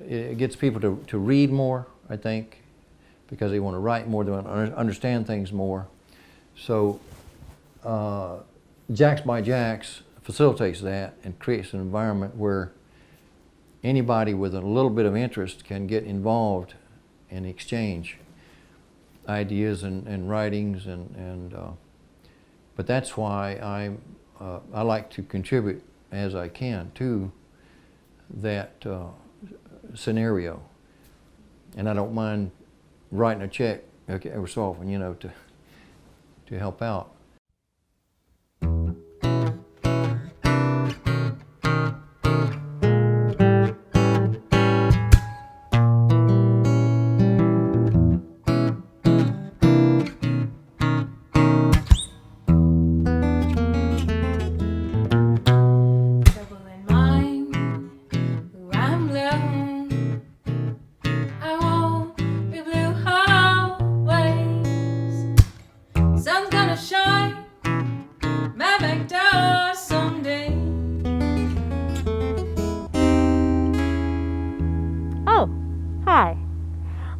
it gets people to read more, I think, because they want to write more, they want to understand things more. So JaxbyJax facilitates that and creates an environment where anybody with a little bit of interest can get involved and exchange ideas and writings, but that's why I like to contribute as I can to that scenario, and I don't mind writing a check every so often, you know, to help out.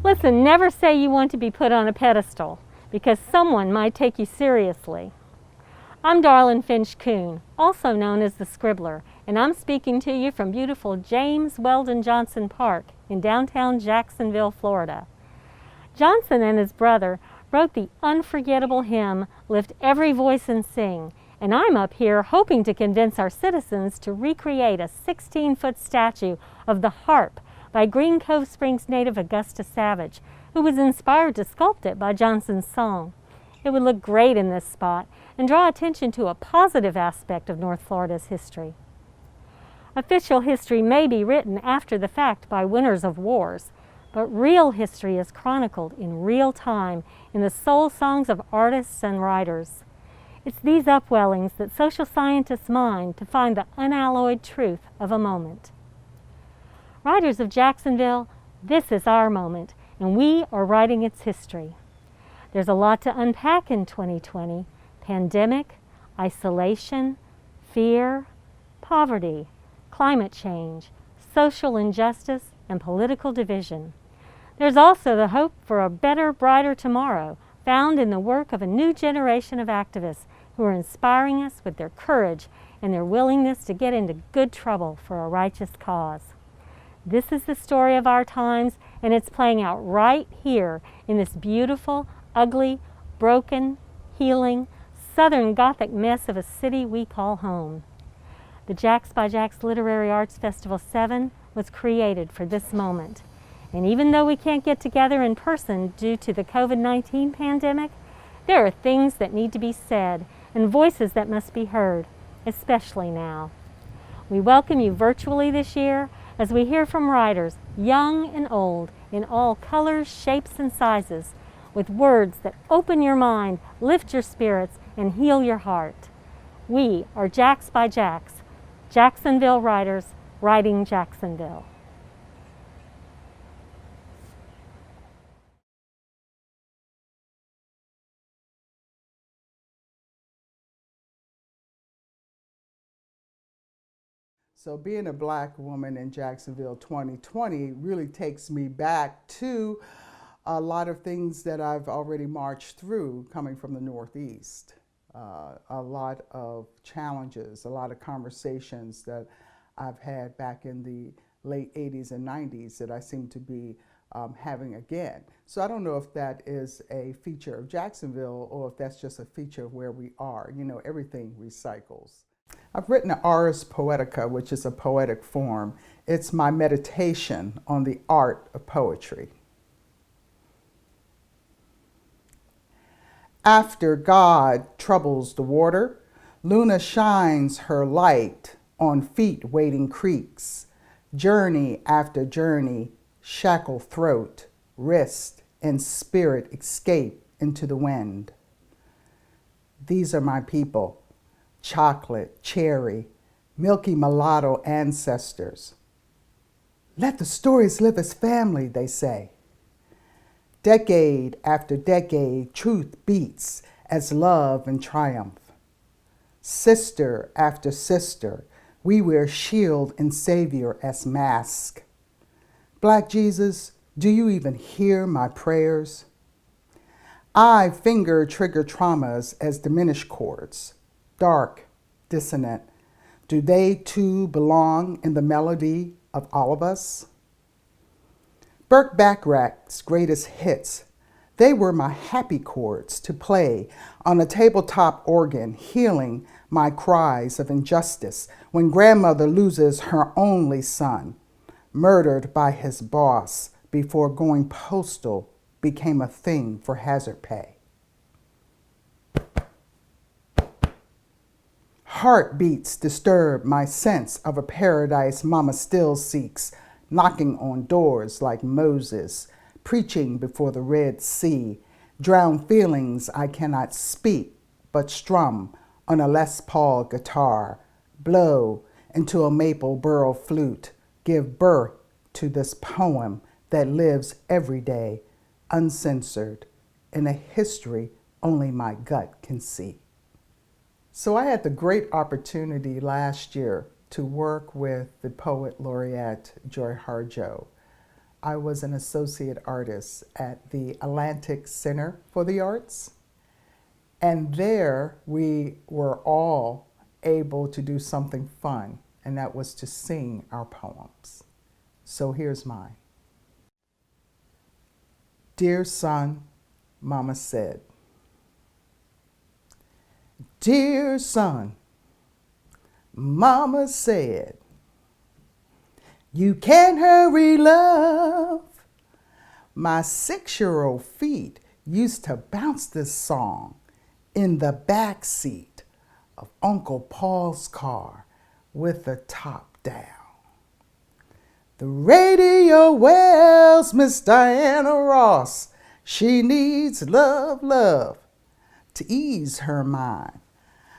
Listen, never say you want to be put on a pedestal, because someone might take you seriously. I'm Darlin Finch Kuhn, also known as the Scribbler, and I'm speaking to you from beautiful James Weldon Johnson Park in downtown Jacksonville, Florida. Johnson and his brother wrote the unforgettable hymn, "Lift Every Voice and Sing," and I'm up here hoping to convince our citizens to recreate a 16-foot statue of the harp by Green Cove Springs native Augusta Savage, who was inspired to sculpt it by Johnson's song. It would look great in this spot and draw attention to a positive aspect of North Florida's history. Official history may be written after the fact by winners of wars, but real history is chronicled in real time in the soul songs of artists and writers. It's these upwellings that social scientists mine to find the unalloyed truth of a moment. Writers of Jacksonville, this is our moment, and we are writing its history. There's a lot to unpack in 2020. Pandemic, isolation, fear, poverty, climate change, social injustice, and political division. There's also the hope for a better, brighter tomorrow, found in the work of a new generation of activists who are inspiring us with their courage and their willingness to get into good trouble for a righteous cause. This is the story of our times, and it's playing out right here in this beautiful, ugly, broken, healing, Southern Gothic mess of a city we call home. The JaxbyJax Literary Arts Festival 7 was created for this moment. And even though we can't get together in person due to the COVID-19 pandemic, there are things that need to be said and voices that must be heard, especially now. We welcome you virtually this year as we hear from writers, young and old, in all colors, shapes, and sizes, with words that open your mind, lift your spirits, and heal your heart. We are JaxbyJax, Jacksonville writers writing Jacksonville. So being a Black woman in Jacksonville 2020 really takes me back to a lot of things that I've already marched through coming from the Northeast. A lot of challenges, a lot of conversations that I've had back in the late 80s and 90s that I seem to be having again. So I don't know if that is a feature of Jacksonville or if that's just a feature of where we are. You know, everything recycles. I've written an Ars Poetica, which is a poetic form. It's my meditation on the art of poetry. After God troubles the water, Luna shines her light on feet wading creeks. Journey after journey, shackle throat, wrist, and spirit escape into the wind. These are my people. Chocolate, cherry, milky mulatto ancestors. Let the stories live as family, they say. Decade after decade, truth beats as love and triumph. Sister after sister, we wear shield and savior as mask. Black Jesus, do you even hear my prayers? I finger trigger traumas as diminished chords, dark, dissonant. Do they too belong in the melody of all of us? Burt Bacharach's greatest hits, they were my happy chords to play on a tabletop organ, healing my cries of injustice when grandmother loses her only son, murdered by his boss before going postal became a thing for hazard pay. Heartbeats disturb my sense of a paradise mama still seeks, knocking on doors like Moses, preaching before the Red Sea, drown feelings I cannot speak but strum on a Les Paul guitar, blow into a maple burl flute, give birth to this poem that lives every day, uncensored, in a history only my gut can see. So I had the great opportunity last year to work with the poet laureate Joy Harjo. I was an associate artist at the Atlantic Center for the Arts. And there we were all able to do something fun, and that was to sing our poems. So here's mine. Dear son, Mama said. Dear son, Mama said, you can't hurry love. My 6-year-old feet used to bounce this song in the back seat of Uncle Paul's car with the top down. The radio wails Miss Diana Ross. She needs love, love to ease her mind.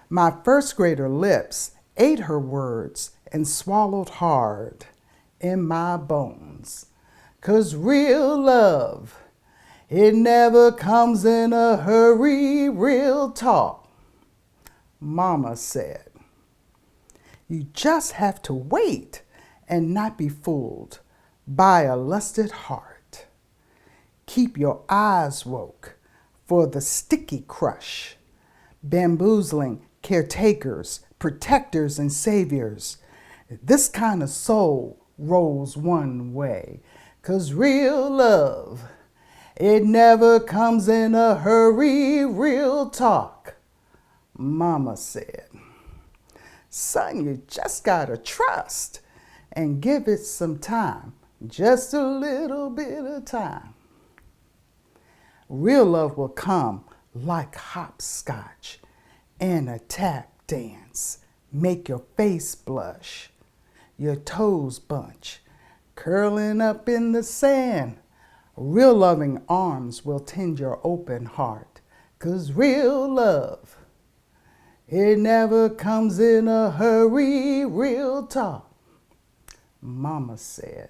My first grader lips ate her words and swallowed hard in my bones. 'Cause real love, it never comes in a hurry, real talk. Mama said, you just have to wait and not be fooled by a lusted heart. Keep your eyes woke for the sticky crush, bamboozling caretakers, protectors, and saviors. This kind of soul rolls one way, 'cause real love, it never comes in a hurry, real talk. Mama said, son, you just gotta trust and give it some time, just a little bit of time. Real love will come like hopscotch and a tap dance, make your face blush, your toes bunch, curling up in the sand. Real loving arms will tend your open heart, 'cause real love, it never comes in a hurry, real talk. Mama said.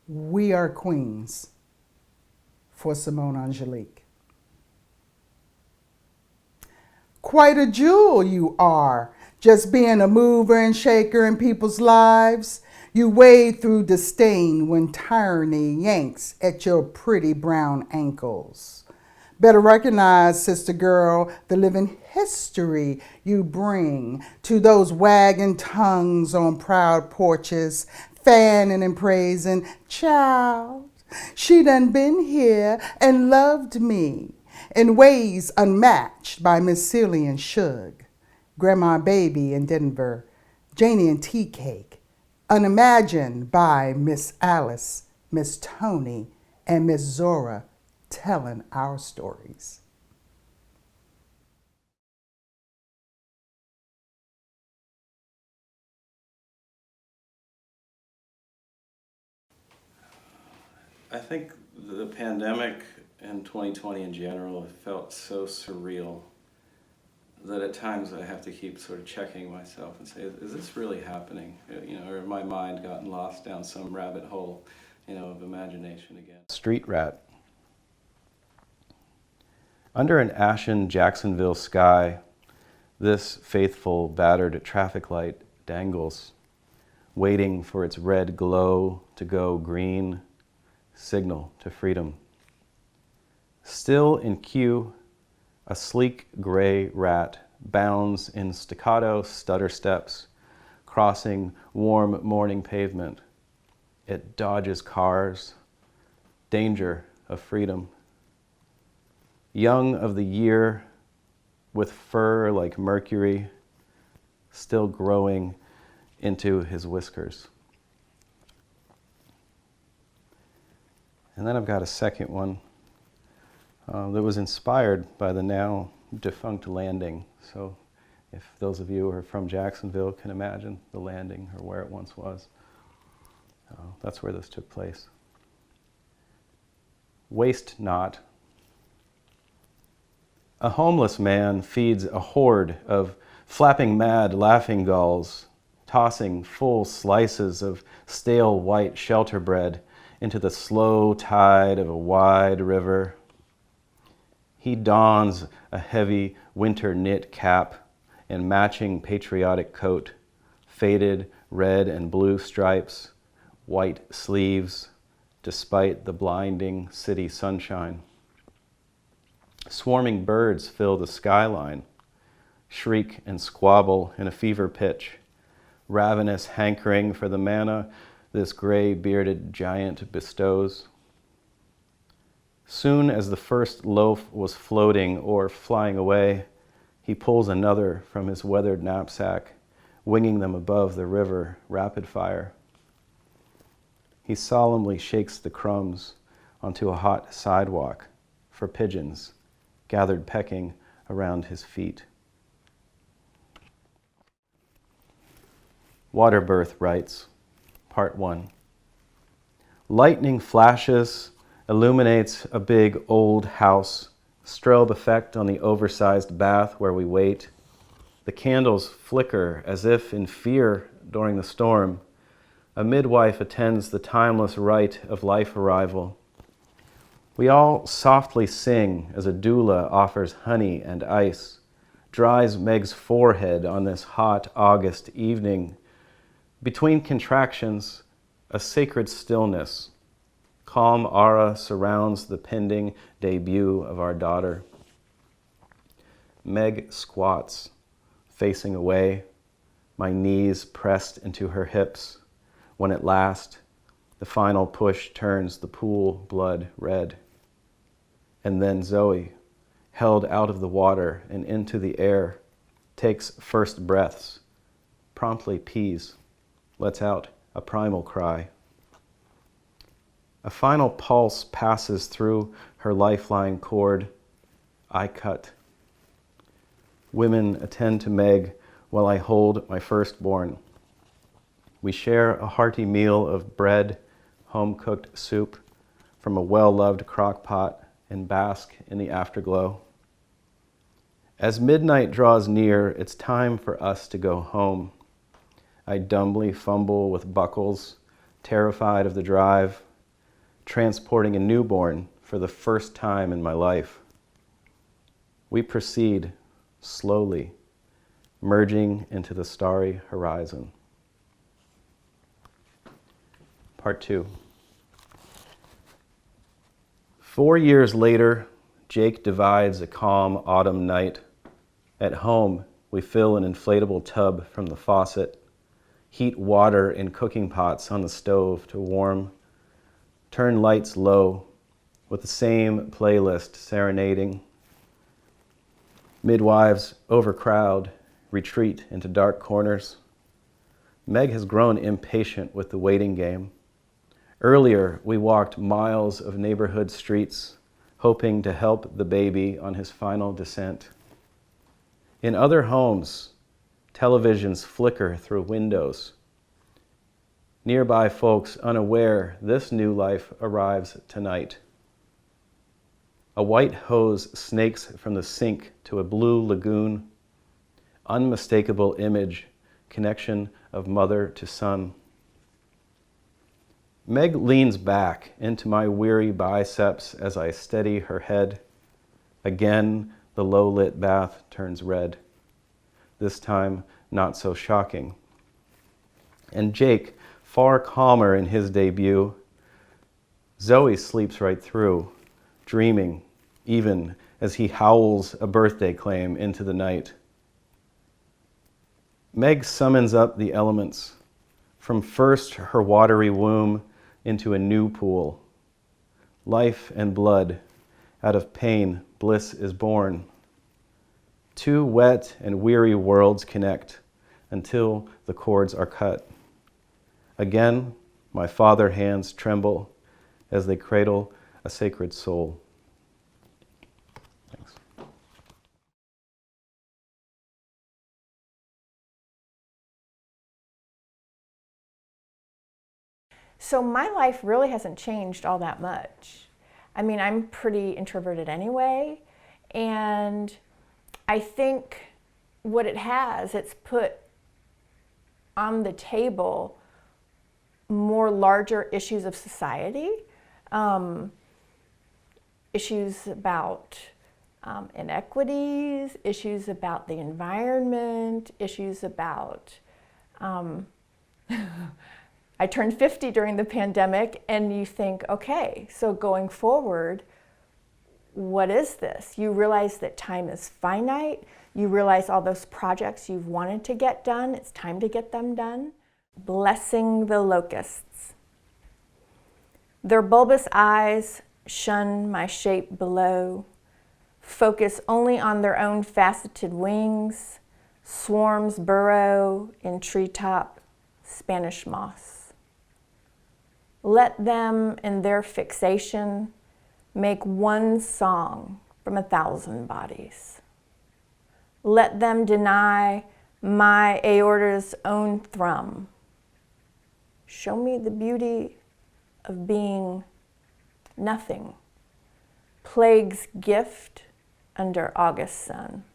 We are queens, for Simone Angelique. Quite a jewel you are, just being a mover and shaker in people's lives. You wade through disdain when tyranny yanks at your pretty brown ankles. Better recognize, sister girl, the living history you bring to those wagging tongues on proud porches, fanning and praising, child, she done been here and loved me in ways unmatched by Miss Celie and Suge, Grandma Baby in Denver, Janie and Tea Cake, unimagined by Miss Alice, Miss Tony, and Miss Zora telling our stories. I think the pandemic and 2020 in general felt so surreal that at times I have to keep sort of checking myself and say, is this really happening? You know, or my mind gotten lost down some rabbit hole, you know, of imagination again. Street rat. Under an ashen Jacksonville sky, this faithful, battered traffic light dangles, waiting for its red glow to go green, signal to freedom. Still in queue, a sleek gray rat bounds in staccato stutter steps, crossing warm morning pavement. It dodges cars, danger of freedom. Young of the year, with fur like mercury, still growing into his whiskers. And then I've got a second one that was inspired by the now defunct landing. So if those of you who are from Jacksonville can imagine the landing or where it once was, that's where this took place. Waste not. A homeless man feeds a horde of flapping mad laughing gulls, tossing full slices of stale white shelter bread into the slow tide of a wide river. He dons a heavy winter knit cap and matching patriotic coat, faded red and blue stripes, white sleeves, despite the blinding city sunshine. Swarming birds fill the skyline, shriek and squabble in a fever pitch, ravenous hankering for the manna this gray-bearded giant bestows. Soon as the first loaf was floating or flying away, he pulls another from his weathered knapsack, winging them above the river rapid fire. He solemnly shakes the crumbs onto a hot sidewalk for pigeons gathered pecking around his feet. Waterbirth writes, Part 1. Lightning flashes, illuminates a big old house, strobe effect on the oversized bath where we wait. The candles flicker as if in fear during the storm. A midwife attends the timeless rite of life arrival. We all softly sing as a doula offers honey and ice, dries Meg's forehead on this hot August evening. Between contractions, a sacred stillness. Calm aura surrounds the pending debut of our daughter. Meg squats, facing away, my knees pressed into her hips, when at last, the final push turns the pool blood red. And then Zoe, held out of the water and into the air, takes first breaths, promptly pees, lets out a primal cry. A final pulse passes through her lifeline cord. I cut. Women attend to Meg while I hold my firstborn. We share a hearty meal of bread, home-cooked soup from a well-loved crock pot and bask in the afterglow. As midnight draws near, it's time for us to go home. I dumbly fumble with buckles, terrified of the drive, transporting a newborn for the first time in my life. We proceed slowly, merging into the starry horizon. Part 2. 4 years later, Jake divides a calm autumn night. At home, we fill an inflatable tub from the faucet, heat water in cooking pots on the stove to warm, turn lights low with the same playlist serenading. Midwives overcrowd, retreat into dark corners. Meg has grown impatient with the waiting game. Earlier, we walked miles of neighborhood streets, hoping to help the baby on his final descent. In other homes, televisions flicker through windows. Nearby folks unaware this new life arrives tonight. A white hose snakes from the sink to a blue lagoon. Unmistakable image, connection of mother to son. Meg leans back into my weary biceps as I steady her head. Again, the low-lit bath turns red. This time, not so shocking. And Jake, far calmer in his debut. Zoe sleeps right through, dreaming, even as he howls a birthday claim into the night. Meg summons up the elements, from first her watery womb into a new pool. Life and blood, out of pain, bliss is born. Two wet and weary worlds connect until the cords are cut. Again, my father hands tremble as they cradle a sacred soul. Thanks. So my life really hasn't changed all that much. I mean, I'm pretty introverted anyway, and I think what it has, it's put on the table more larger issues of society, issues about inequities, issues about the environment, issues about I turned 50 during the pandemic, and you think, okay, so going forward, what is this? You realize that time is finite. You realize all those projects you've wanted to get done, it's time to get them done. Blessing the locusts. Their bulbous eyes shun my shape below, focus only on their own faceted wings, swarms burrow in treetop Spanish moss. Let them, in their fixation, make one song from 1,000 bodies. Let them deny my aorta's own thrum. Show me the beauty of being nothing. Plague's gift under August sun.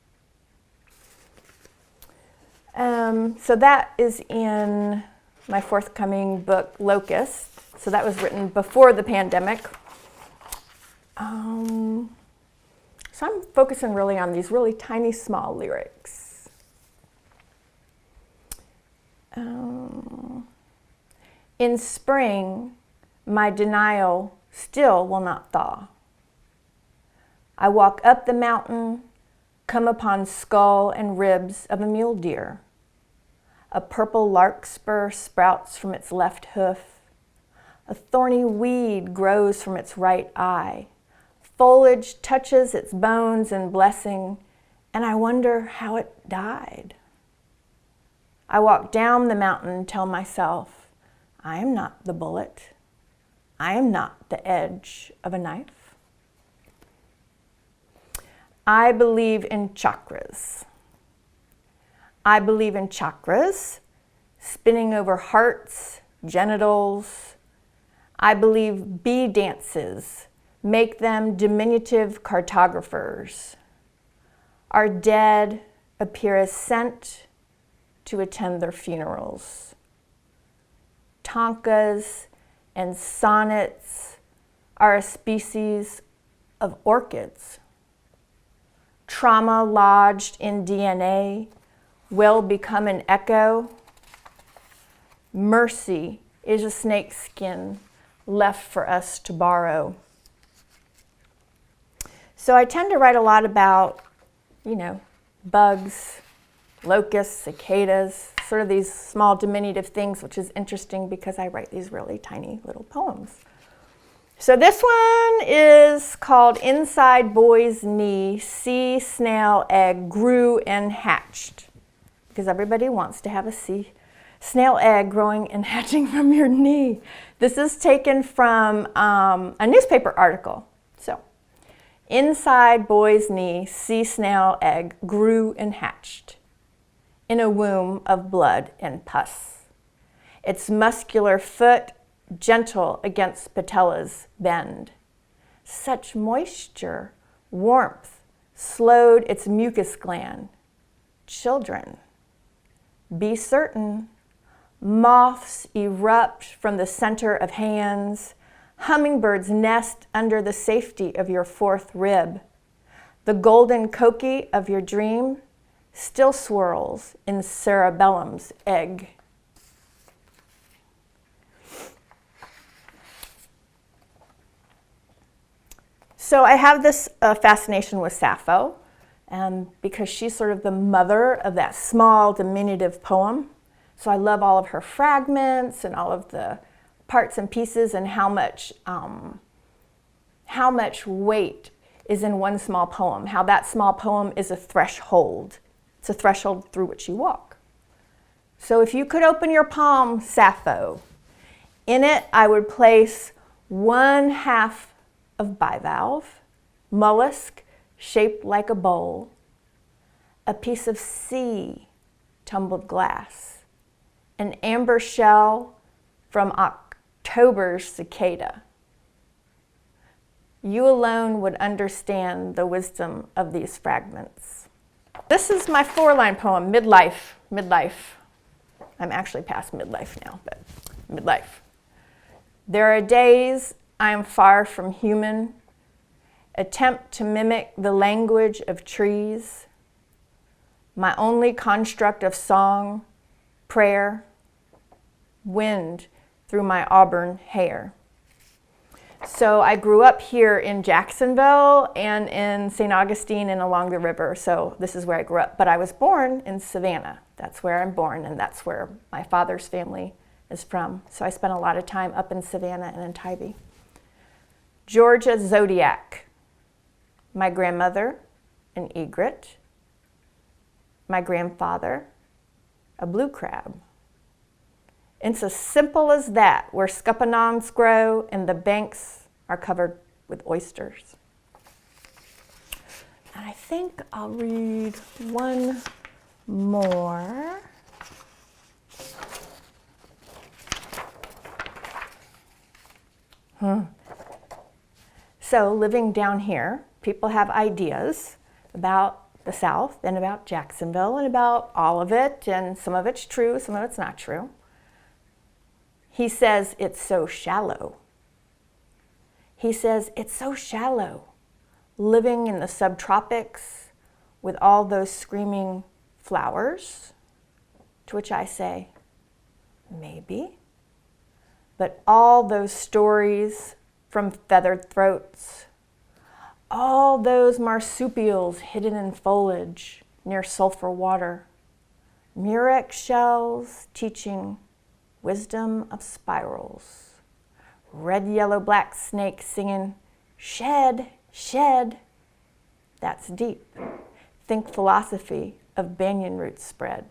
So that is in my forthcoming book, Locust. So that was written before the pandemic. So I'm focusing really on these really tiny, small lyrics. In spring, my denial still will not thaw. I walk up the mountain, come upon skull and ribs of a mule deer. A purple larkspur sprouts from its left hoof. A thorny weed grows from its right eye. Foliage touches its bones in blessing, and I wonder how it died. I walk down the mountain and tell myself, I am not the bullet. I am not the edge of a knife. I believe in chakras. I believe in chakras, spinning over hearts, genitals. I believe bee dances make them diminutive cartographers. Our dead appear as sent to attend their funerals. Tonkas and sonnets are a species of orchids. Trauma lodged in DNA will become an echo. Mercy is a snake's skin left for us to borrow. So I tend to write a lot about, bugs, locusts, cicadas, sort of these small diminutive things, which is interesting because I write these really tiny little poems. So this one is called Inside Boy's Knee, Sea Snail Egg Grew and Hatched. Because everybody wants to have a sea snail egg growing and hatching from your knee. This is taken from a newspaper article. So, inside boy's knee, sea snail egg grew and hatched in a womb of blood and pus. Its muscular foot gentle against patella's bend. Such moisture, warmth, slowed its mucus gland. Children, be certain, moths erupt from the center of hands, hummingbirds nest under the safety of your fourth rib. The golden coqui of your dream still swirls in cerebellum's egg. So I have this fascination with Sappho, because she's sort of the mother of that small, diminutive poem. So I love all of her fragments and all of the parts and pieces, and how much weight is in one small poem, how that small poem is a threshold. It's a threshold through which you walk. So if you could open your palm, Sappho, in it I would place 1/2 of bivalve, mollusk shaped like a bowl, a piece of sea, tumbled glass, an amber shell from October's cicada. You alone would understand the wisdom of these fragments. This is my 4-line poem, Midlife, Midlife. I'm actually past midlife now, but midlife. There are days I am far from human, attempt to mimic the language of trees, my only construct of song, prayer, wind through my auburn hair. So I grew up here in Jacksonville and in St. Augustine and along the river, so this is where I grew up. But I was born in Savannah. That's where I'm born, and that's where my father's family is from. So I spent a lot of time up in Savannah and in Tybee. Georgia Zodiac. My grandmother, an egret. My grandfather, a blue crab. It's as simple as that, where scuppernongs grow and the banks are covered with oysters. And I think I'll read one more. So living down here, people have ideas about the South and about Jacksonville and about all of it, and some of it's true, some of it's not true. He says it's so shallow. He says it's so shallow, living in the subtropics with all those screaming flowers, to which I say, maybe. But all those stories from feathered throats, all those marsupials hidden in foliage near sulfur water, murex shells teaching wisdom of spirals, red, yellow, black snakes singing, shed, shed. That's deep. Think philosophy of banyan roots spread.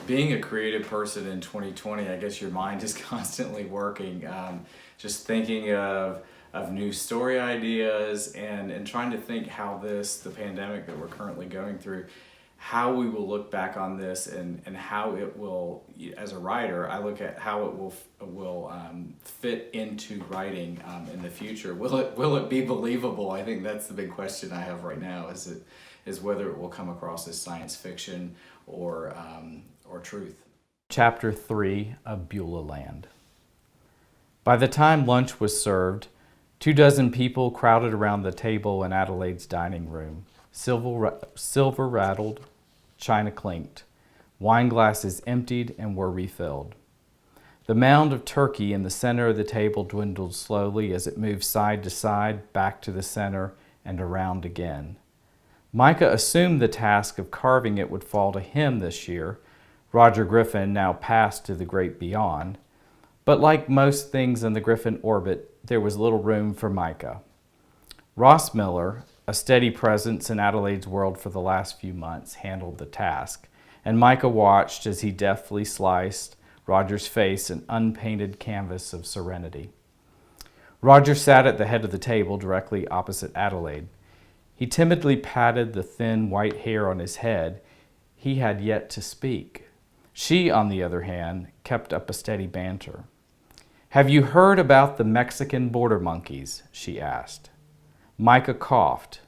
Being a creative person in 2020, I guess your mind is constantly working, just thinking of new story ideas and trying to think how the pandemic that we're currently going through, how we will look back on this and how it will, as a writer, I look at how it will fit into writing in the future. Will it be believable? I think that's the big question I have right now, is whether it will come across as science fiction or truth. Chapter 3 of Beulah Land. By the time lunch was served, 24 people crowded around the table in Adelaide's dining room. Silver rattled, china clinked, wine glasses emptied and were refilled. The mound of turkey in the center of the table dwindled slowly as it moved side to side, back to the center, and around again. Micah assumed the task of carving it would fall to him this year. Roger Griffin now passed to the great beyond. But like most things in the Griffin orbit, there was little room for Micah. Ross Miller, a steady presence in Adelaide's world for the last few months, handled the task, and Micah watched as he deftly sliced Roger's face an unpainted canvas of serenity. Roger sat at the head of the table directly opposite Adelaide. He timidly patted the thin white hair on his head. He had yet to speak. She, on the other hand, kept up a steady banter. "Have you heard about the Mexican border monkeys?" she asked. Micah coughed.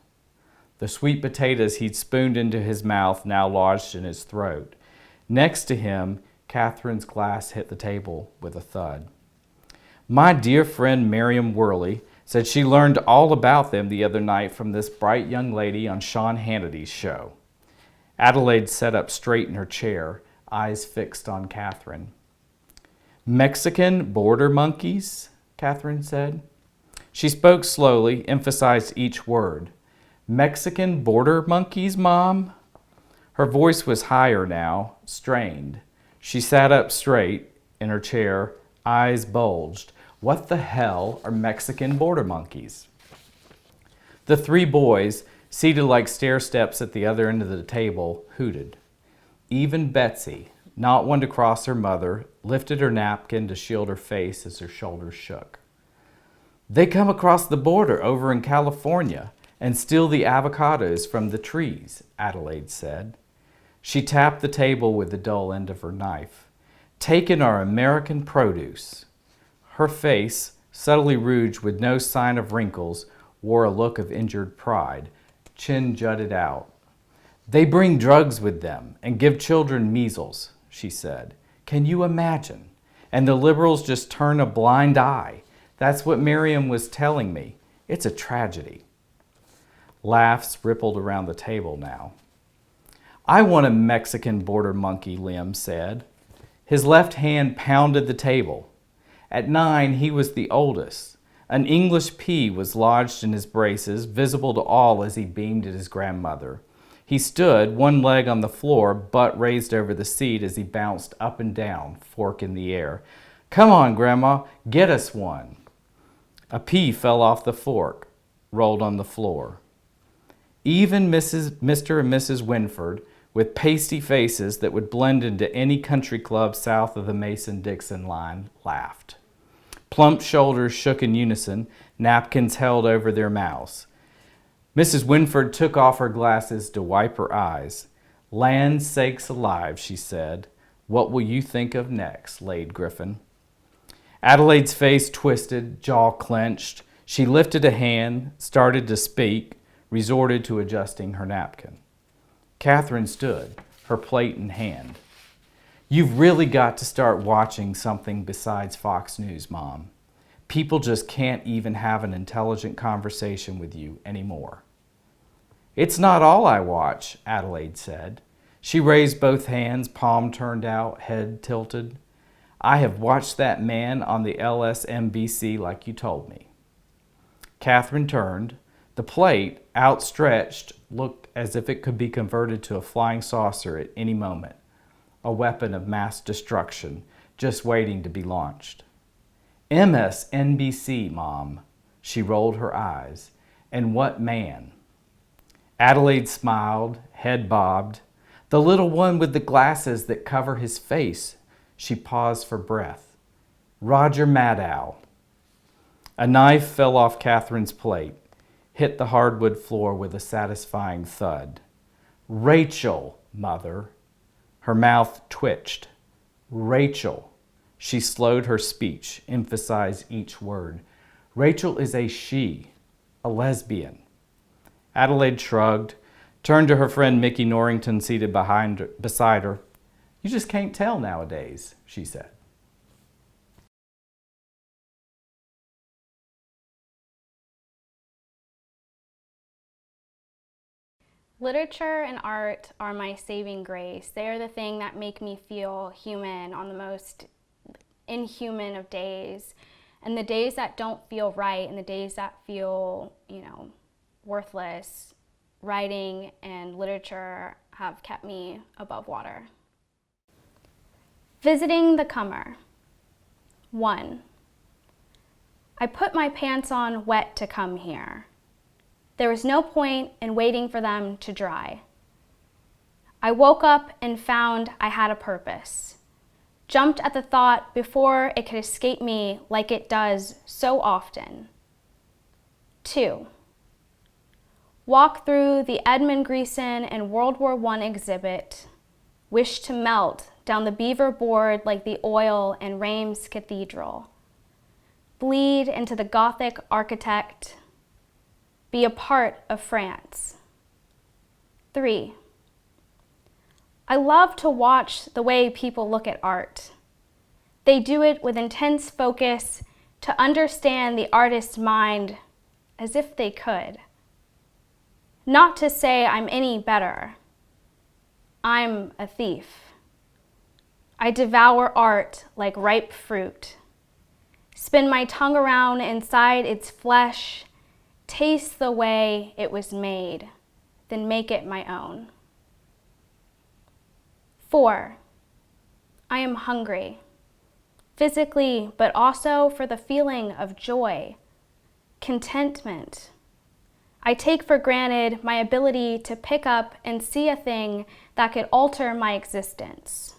The sweet potatoes he'd spooned into his mouth now lodged in his throat. Next to him, Catherine's glass hit the table with a thud. "My dear friend Miriam Worley said she learned all about them the other night from this bright young lady on Sean Hannity's show." Adelaide sat up straight in her chair, eyes fixed on Catherine. Mexican border monkeys, Catherine said. She spoke slowly, emphasized each word. Mexican border monkeys, Mom? Her voice was higher now, strained. She sat up straight in her chair, eyes bulged. What the hell are Mexican border monkeys? The three boys, seated like stair steps at the other end of the table, hooted. Even Betsy, not one to cross her mother, lifted her napkin to shield her face as her shoulders shook. They come across the border over in California and steal the avocados from the trees, Adelaide said. She tapped the table with the dull end of her knife. Taking our American produce. Her face, subtly rouged with no sign of wrinkles, wore a look of injured pride. Chin jutted out. They bring drugs with them and give children measles, she said. Can you imagine? And the liberals just turn a blind eye. That's what Miriam was telling me. It's a tragedy. Laughs rippled around the table now. I want a Mexican border monkey, Liam said. His left hand pounded the table. At 9, he was the oldest. An English P was lodged in his braces, visible to all as he beamed at his grandmother. He stood, one leg on the floor, butt raised over the seat as he bounced up and down, fork in the air. Come on, Grandma, get us one. A pea fell off the fork, rolled on the floor. Even Mr. and Mrs. Winford, with pasty faces that would blend into any country club south of the Mason-Dixon line, laughed. Plump shoulders shook in unison, napkins held over their mouths. Mrs. Winford took off her glasses to wipe her eyes. Land sakes alive, she said. What will you think of next, Lade Griffin? Adelaide's face twisted, jaw clenched. She lifted a hand, started to speak, resorted to adjusting her napkin. Catherine stood, her plate in hand. You've really got to start watching something besides Fox News, Mom. People just can't even have an intelligent conversation with you anymore. It's not all I watch, Adelaide said. She raised both hands, palm turned out, head tilted. I have watched that man on the LSMBC like you told me. Catherine turned. The plate, outstretched, looked as if it could be converted to a flying saucer at any moment. A weapon of mass destruction, just waiting to be launched. MSNBC, Mom. She rolled her eyes. And what man? Adelaide smiled, head bobbed. The little one with the glasses that cover his face. She paused for breath. Roger Maddow. A knife fell off Catherine's plate, hit the hardwood floor with a satisfying thud. Rachel, Mother. Her mouth twitched. Rachel. She slowed her speech, emphasized each word. Rachel is a she, a lesbian. Adelaide shrugged, turned to her friend Mickey Norrington seated beside her. You just can't tell nowadays, she said. Literature and art are my saving grace. They are the thing that make me feel human on the most inhuman of days. And the days that don't feel right and the days that feel, worthless, writing and literature have kept me above water. Visiting the comer. 1. I put my pants on wet to come here. There was no point in waiting for them to dry. I woke up and found I had a purpose. Jumped at the thought before it could escape me like it does so often. 2. Walk through the Edmund Greason and World War I exhibit. Wish to melt down the beaver board like the oil in Reims Cathedral. Bleed into the Gothic architect. Be a part of France. 3. I love to watch the way people look at art. They do it with intense focus to understand the artist's mind as if they could. Not to say I'm any better. I'm a thief. I devour art like ripe fruit, spin my tongue around inside its flesh, taste the way it was made, then make it my own. 4, I am hungry, physically, but also for the feeling of joy, contentment. I take for granted my ability to pick up and see a thing that could alter my existence.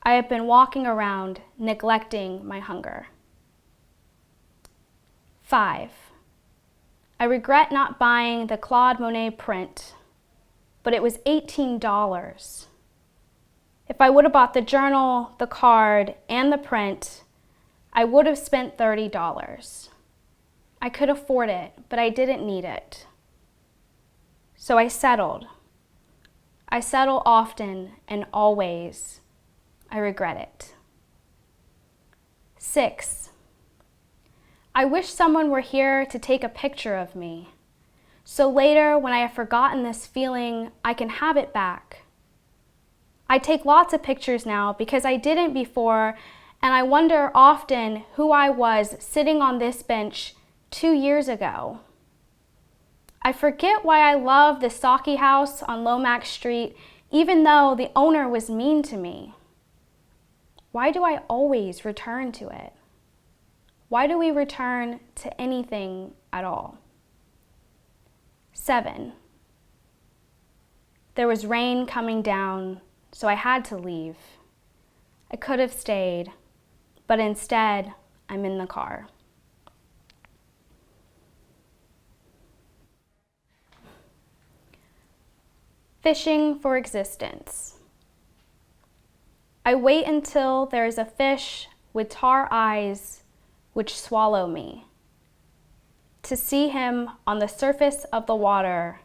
I have been walking around neglecting my hunger. 5, I regret not buying the Claude Monet print, but it was $18. If I would have bought the journal, the card, and the print, I would have spent $30. I could afford it, but I didn't need it. So I settled. I settle often and always. I regret it. 6, I wish someone were here to take a picture of me, so later when I have forgotten this feeling, I can have it back. I take lots of pictures now because I didn't before, and I wonder often who I was sitting on this bench 2 years ago. I forget why I love the Saki house on Lomax Street, even though the owner was mean to me. Why do I always return to it? Why do we return to anything at all? 7, there was rain coming down, so I had to leave. I could have stayed, but instead, I'm in the car. Fishing for existence. I wait until there is a fish with tar eyes which swallow me, to see him on the surface of the water,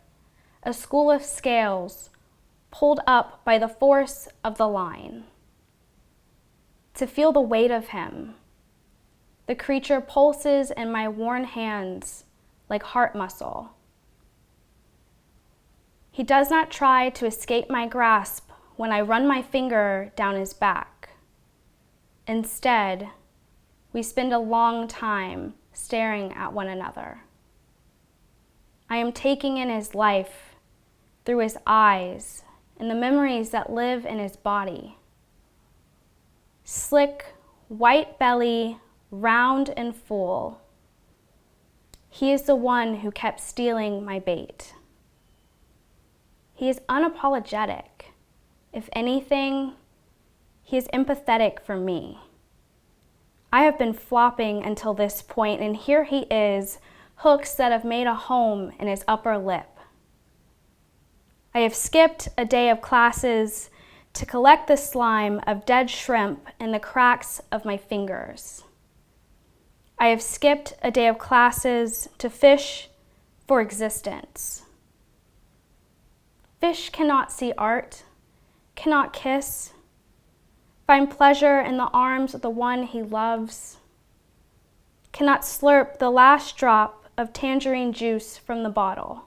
a school of scales pulled up by the force of the line, to feel the weight of him. The creature pulses in my worn hands like heart muscle. He does not try to escape my grasp when I run my finger down his back. Instead, we spend a long time staring at one another. I am taking in his life through his eyes and the memories that live in his body. Slick, white belly, round and full. He is the one who kept stealing my bait. He is unapologetic. If anything, he is empathetic for me. I have been flopping until this point, and here he is, hooks that have made a home in his upper lip. I have skipped a day of classes to collect the slime of dead shrimp in the cracks of my fingers. I have skipped a day of classes to fish for existence. Fish cannot see art, cannot kiss, find pleasure in the arms of the one he loves, cannot slurp the last drop of tangerine juice from the bottle.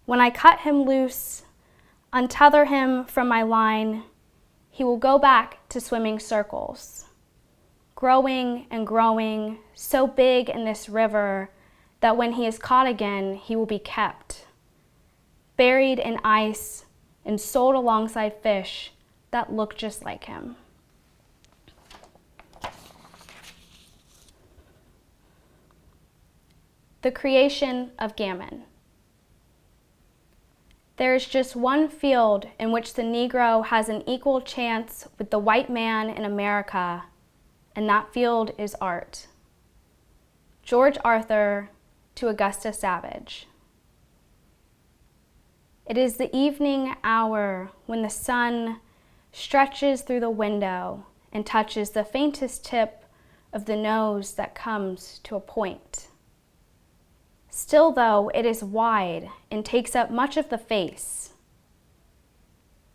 When I cut him loose, untether him from my line, he will go back to swimming circles, growing and growing, so big in this river that when he is caught again, he will be kept, buried in ice and sold alongside fish that look just like him. The creation of gammon. There is just one field in which the Negro has an equal chance with the white man in America, and that field is art. George Arthur to Augusta Savage. It is the evening hour when the sun stretches through the window and touches the faintest tip of the nose that comes to a point. Still, though, it is wide and takes up much of the face.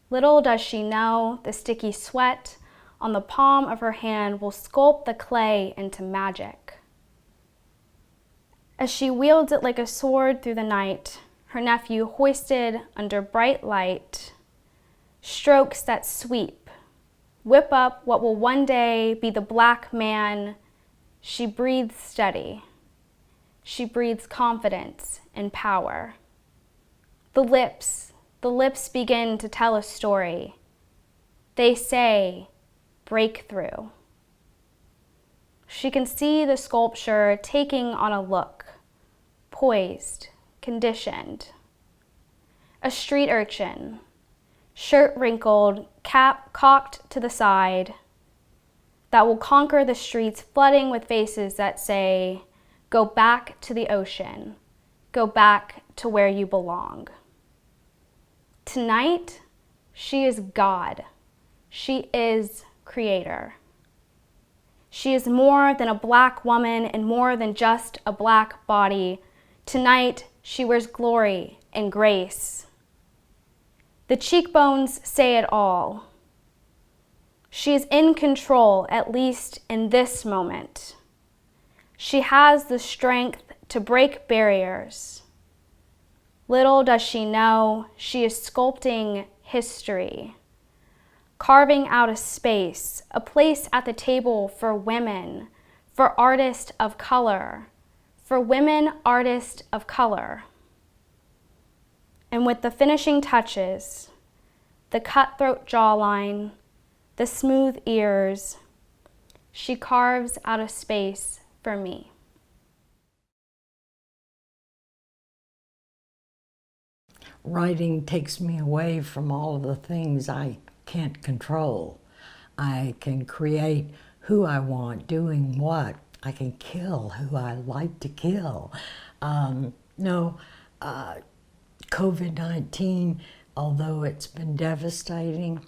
Little does she know the sticky sweat on the palm of her hand will sculpt the clay into magic. As she wields it like a sword through the night, her nephew hoisted under bright light, strokes that sweep, whip up what will one day be the black man. She breathes steady. She breathes confidence and power. The lips begin to tell a story. They say, breakthrough. She can see the sculpture taking on a look, poised, conditioned. A street urchin, shirt wrinkled, cap cocked to the side, that will conquer the streets flooding with faces that say, go back to the ocean, go back to where you belong. Tonight, she is God. She is creator. She is more than a black woman and more than just a black body. Tonight, she wears glory and grace. The cheekbones say it all. She is in control, at least in this moment. She has the strength to break barriers. Little does she know, she is sculpting history, carving out a space, a place at the table for women, for artists of color, for women artists of color. And with the finishing touches, the cutthroat jawline, the smooth ears, she carves out a space for me. Writing takes me away from all of the things I can't control. I can create who I want, doing what. I can kill who I like to kill. COVID-19, although it's been devastating,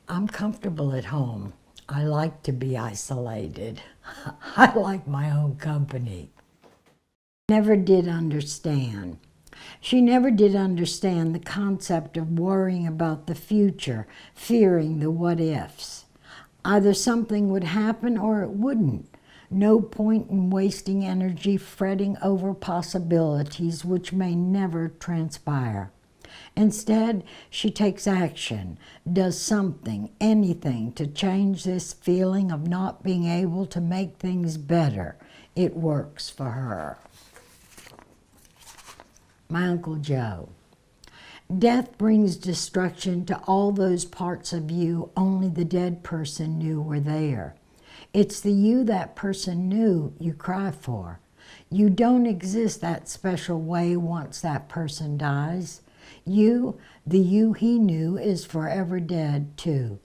I'm comfortable at home. I like to be isolated. I like my own company. Never did understand. She never did understand the concept of worrying about the future, fearing the what-ifs. Either something would happen or it wouldn't. No point in wasting energy fretting over possibilities which may never transpire. Instead, she takes action, does something, anything to change this feeling of not being able to make things better. It works for her. My Uncle Joe. Death brings destruction to all those parts of you only the dead person knew were there. It's the you that person knew you cry for. You don't exist that special way once that person dies. You, the you he knew, is forever dead too.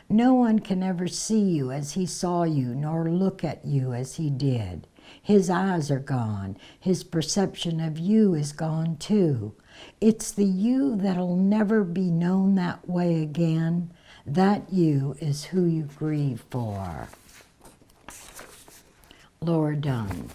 No one can ever see you as he saw you, nor look at you as he did. His eyes are gone. His perception of you is gone too. It's the you that'll never be known that way again. That you is who you grieve for. Laura Dunn.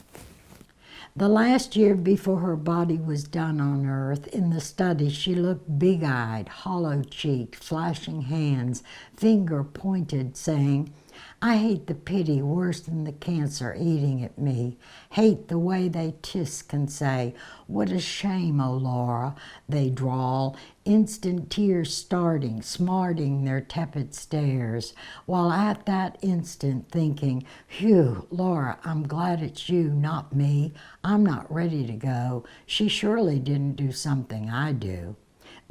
The last year before her body was done on earth, in the study she looked big-eyed, hollow-cheeked, flashing hands, finger pointed, saying, I hate the pity worse than the cancer eating at me. Hate the way they tisk and say, what a shame, oh Laura, they drawl, instant tears starting, smarting their tepid stares, while at that instant thinking, phew, Laura, I'm glad it's you, not me. I'm not ready to go. She surely didn't do something I do.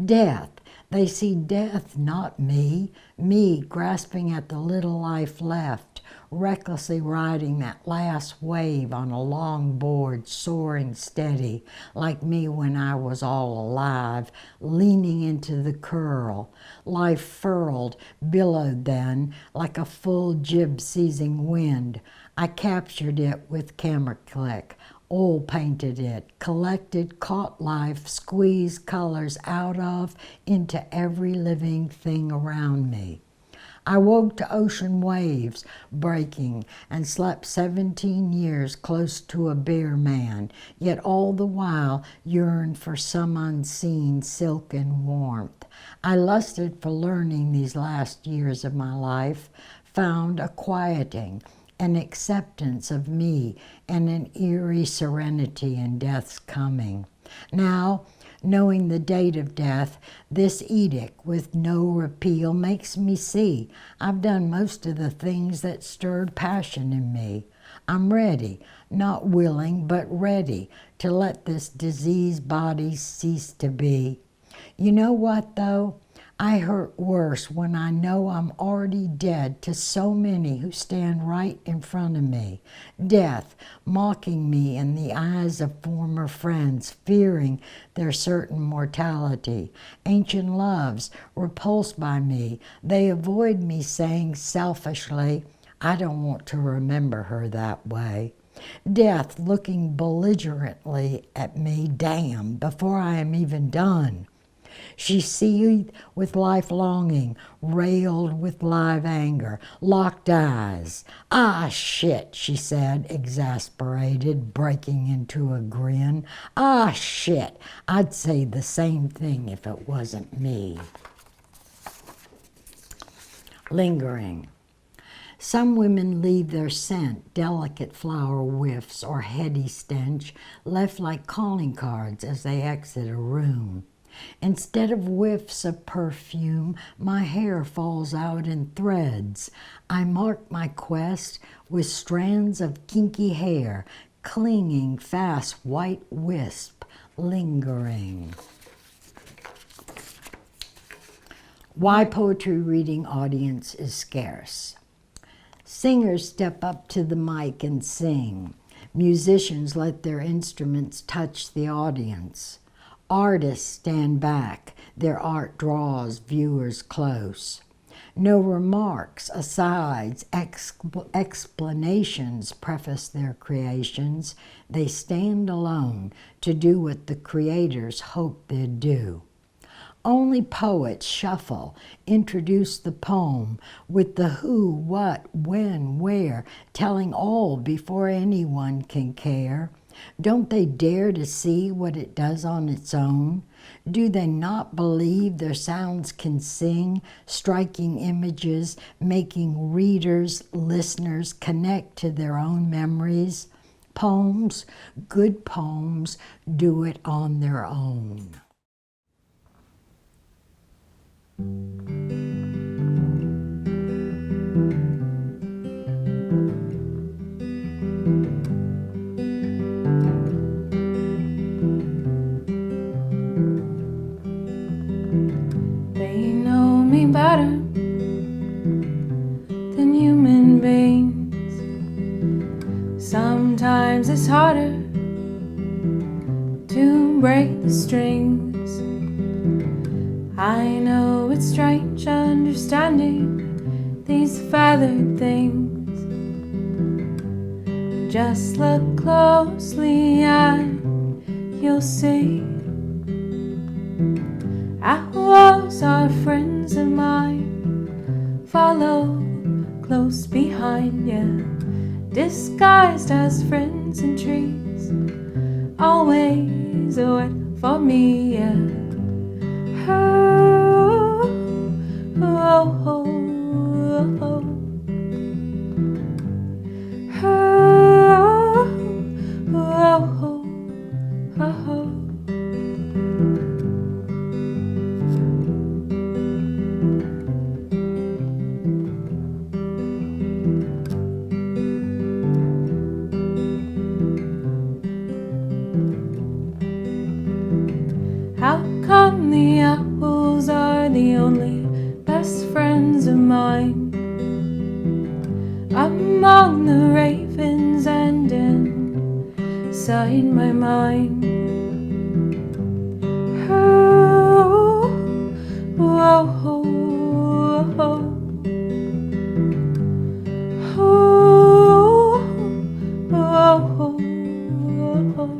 Death. They see death, not me. Me grasping at the little life left, recklessly riding that last wave on a long board, soaring steady, like me when I was all alive, leaning into the curl. Life furled, billowed then, like a full jib-seizing wind. I captured it with camera click. Oil painted it, collected, caught life, squeezed colors out of, into every living thing around me. I woke to ocean waves breaking and slept 17 years close to a bear man, yet all the while yearned for some unseen silken warmth. I lusted for learning these last years of my life, found a quieting, an acceptance of me, and an eerie serenity in death's coming. Now, Knowing the date of death, this edict with no repeal makes me see I've done most of the things that stirred passion in me. I'm ready, not willing, but ready to let this diseased body cease to be. You know what, though? I hurt worse when I know I'm already dead to so many who stand right in front of me. Death, mocking me in the eyes of former friends, fearing their certain mortality. Ancient loves, repulsed by me, they avoid me, saying selfishly, I don't want to remember her that way. Death looking belligerently at me, damn, before I am even done. She seethed with life longing, railed with live anger, locked eyes. Ah, shit, she said, exasperated, breaking into a grin. Ah, shit, I'd say the same thing if it wasn't me. Lingering. Some women leave their scent, delicate flower whiffs or heady stench, left like calling cards as they exit a room. Instead of whiffs of perfume, my hair falls out in threads. I mark my quest with strands of kinky hair, clinging fast white wisp, lingering. Why poetry reading audience is scarce. Singers step up to the mic and sing. Musicians let their instruments touch the audience. Artists stand back. Their art draws viewers close. No remarks, asides, explanations preface their creations. They stand alone to do what the creators hoped they'd do. Only poets shuffle, introduce the poem with the who, what, when, where, telling all before anyone can care. Don't they dare to see what it does on its own? Do they not believe their sounds can sing, striking images, making readers, listeners connect to their own memories? Poems, good poems, do it on their own. They know me better than human beings. Sometimes it's harder to break the strings. I know it's strange understanding these feathered things. Just look closely and you'll see. Owls are friends of mine, follow close behind, yeah. Disguised as friends in trees, always wait for me, yeah. Oh, oh, oh, oh. Oh, oh, oh, oh. How come the owls are the only best friends of mine? Among the ravens and inside my mind. Oh, oh, oh, oh. Oh, oh, oh, oh.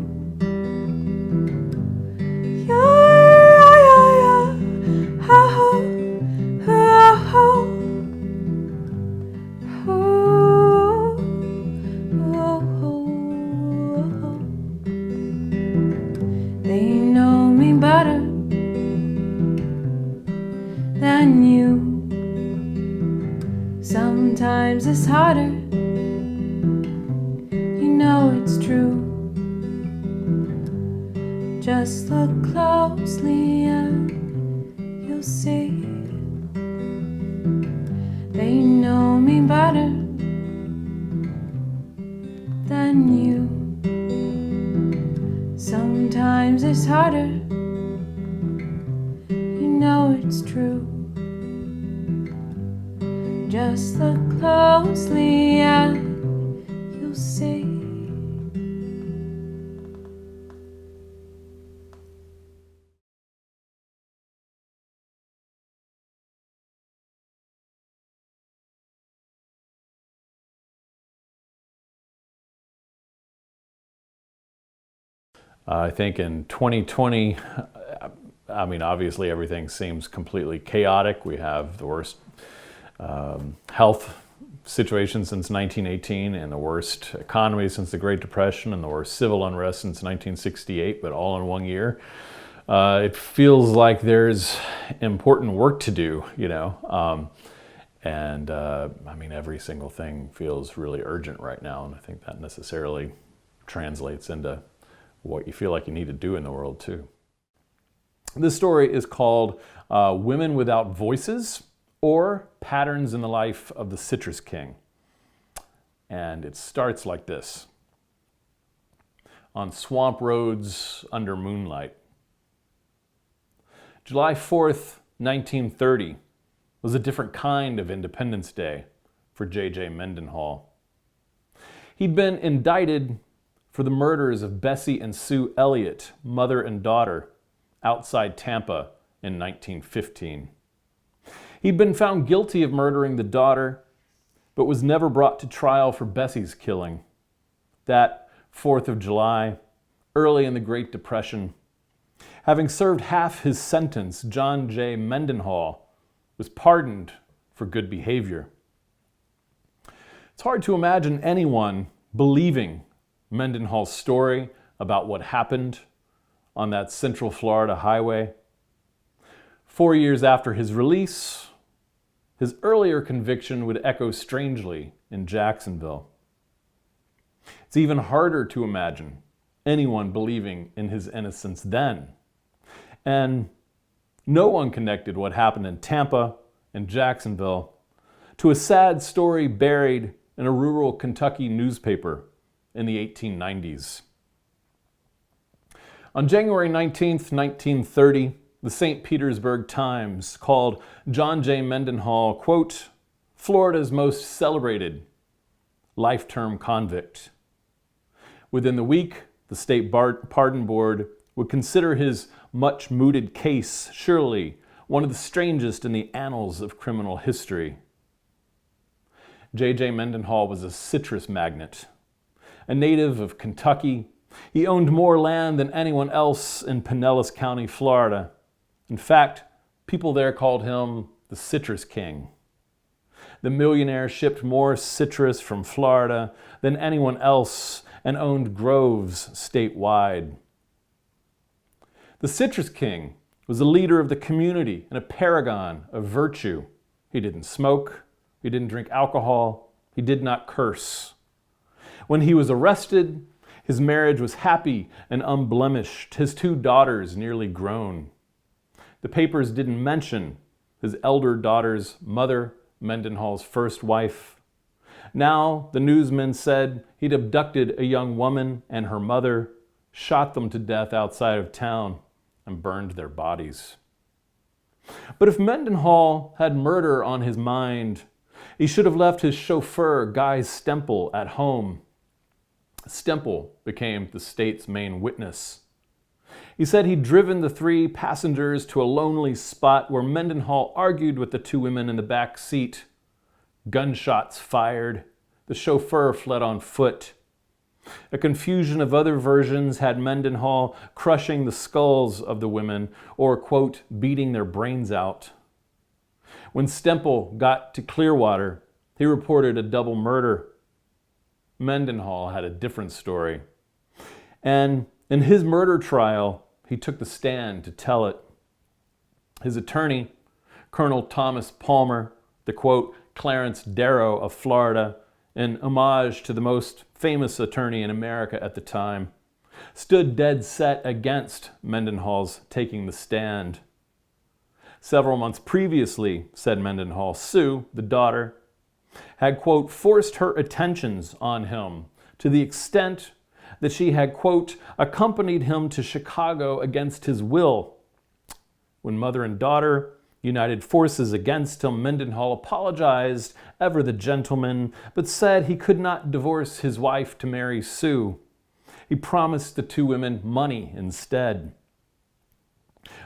They know me better than you. Sometimes it's harder, you know it's true. Just look close than you. Sometimes it's harder, you know it's true. Just look closely and you'll see. I think in 2020, I mean, obviously everything seems completely chaotic. We have the worst health situation since 1918 and the worst economy since the Great Depression and the worst civil unrest since 1968, but all in one year. It feels like there's important work to do, you know, I mean, every single thing feels really urgent right now, and I think that necessarily translates into what you feel like you need to do in the world too. This story is called Women Without Voices, or Patterns in the Life of the Citrus King. And it starts like this. On swamp roads under moonlight. July 4th, 1930 was a different kind of Independence Day for J.J. Mendenhall. He'd been indicted for the murders of Bessie and Sue Elliott, mother and daughter, outside Tampa in 1915. He'd been found guilty of murdering the daughter, but was never brought to trial for Bessie's killing. That 4th of July, early in the Great Depression, having served half his sentence, John J. Mendenhall was pardoned for good behavior. It's hard to imagine anyone believing Mendenhall's story about what happened on that Central Florida highway. 4 years after his release, his earlier conviction would echo strangely in Jacksonville. It's even harder to imagine anyone believing in his innocence then. And no one connected what happened in Tampa and Jacksonville to a sad story buried in a rural Kentucky newspaper in the 1890s. On January 19th, 1930, the St. Petersburg Times called John J. Mendenhall, quote, Florida's most celebrated life-term convict. Within the week, the State Pardon Board would consider his much-mooted case surely one of the strangest in the annals of criminal history. J.J. Mendenhall was a citrus magnate. A native of Kentucky, he owned more land than anyone else in Pinellas County, Florida. In fact, people there called him the Citrus King. The millionaire shipped more citrus from Florida than anyone else and owned groves statewide. The Citrus King was a leader of the community and a paragon of virtue. He didn't smoke, he didn't drink alcohol, he did not curse. When he was arrested, his marriage was happy and unblemished, his 2 daughters nearly grown. The papers didn't mention his elder daughter's mother, Mendenhall's first wife. Now, the newsmen said he'd abducted a young woman and her mother, shot them to death outside of town, and burned their bodies. But if Mendenhall had murder on his mind, he should have left his chauffeur, Guy Stemple, at home. Stemple became the state's main witness. He said he'd driven the 3 passengers to a lonely spot where Mendenhall argued with the 2 women in the back seat. Gunshots fired. The chauffeur fled on foot. A confusion of other versions had Mendenhall crushing the skulls of the women or, quote, beating their brains out. When Stemple got to Clearwater, he reported a double murder. Mendenhall had a different story. And in his murder trial, he took the stand to tell it. His attorney, Colonel Thomas Palmer, the, quote, Clarence Darrow of Florida, in homage to the most famous attorney in America at the time, stood dead set against Mendenhall's taking the stand. Several months previously, said Mendenhall, Sue, the daughter, had, quote, forced her attentions on him to the extent that she had, quote, accompanied him to Chicago against his will. When mother and daughter united forces against him, Mendenhall apologized, ever the gentleman, but said he could not divorce his wife to marry Sue. He promised the two women money instead.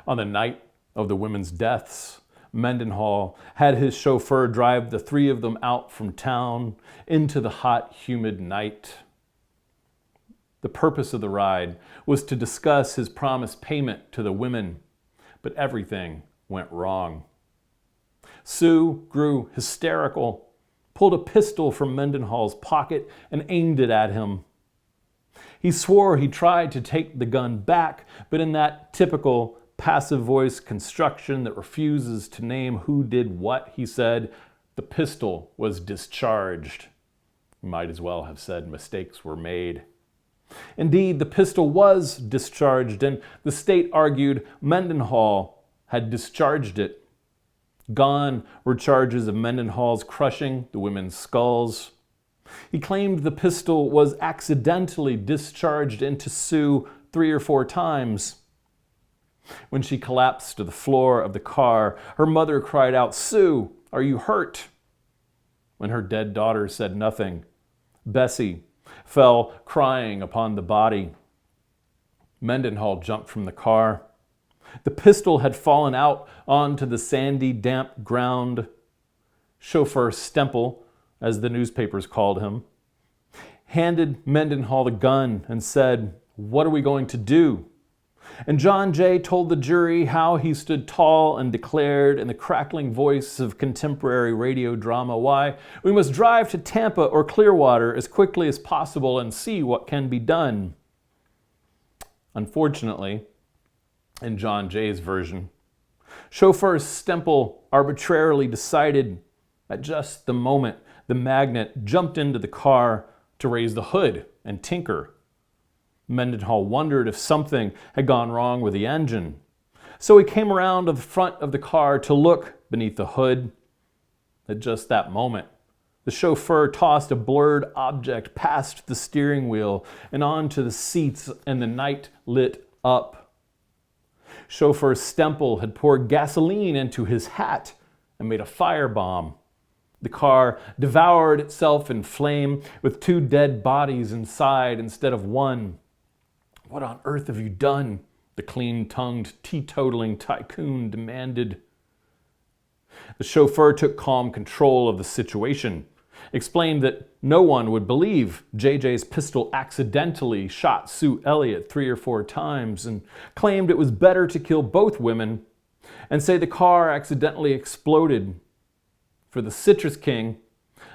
On the night of the women's deaths, Mendenhall had his chauffeur drive the three of them out from town into the hot, humid night. The purpose of the ride was to discuss his promised payment to the women, but everything went wrong. Sue grew hysterical, pulled a pistol from Mendenhall's pocket, and aimed it at him. He swore he tried to take the gun back, but in that typical passive voice construction that refuses to name who did what, he said, the pistol was discharged. He might as well have said mistakes were made. Indeed, the pistol was discharged, and the state argued Mendenhall had discharged it. Gone were charges of Mendenhall's crushing the women's skulls. He claimed the pistol was accidentally discharged into Sue 3 or 4 times. When she collapsed to the floor of the car, her mother cried out, "Sue, are you hurt?" When her dead daughter said nothing, Bessie fell crying upon the body. Mendenhall jumped from the car. The pistol had fallen out onto the sandy, damp ground. Chauffeur Stemple, as the newspapers called him, handed Mendenhall the gun and said, "What are we going to do?" And John Jay told the jury how he stood tall and declared in the crackling voice of contemporary radio drama, "Why, we must drive to Tampa or Clearwater as quickly as possible and see what can be done." Unfortunately, in John Jay's version, chauffeur Stemple arbitrarily decided at just the moment the magnet jumped into the car to raise the hood and tinker. Mendenhall wondered if something had gone wrong with the engine. So he came around to the front of the car to look beneath the hood. At just that moment, the chauffeur tossed a blurred object past the steering wheel and onto the seats, and the night lit up. Chauffeur Stemple had poured gasoline into his hat and made a firebomb. The car devoured itself in flame with 2 dead bodies inside instead of 1. "What on earth have you done?" the clean-tongued, teetotaling tycoon demanded. The chauffeur took calm control of the situation, explained that no one would believe JJ's pistol accidentally shot Sue Elliott 3 or 4 times, and claimed it was better to kill both women and say the car accidentally exploded. For the Citrus King,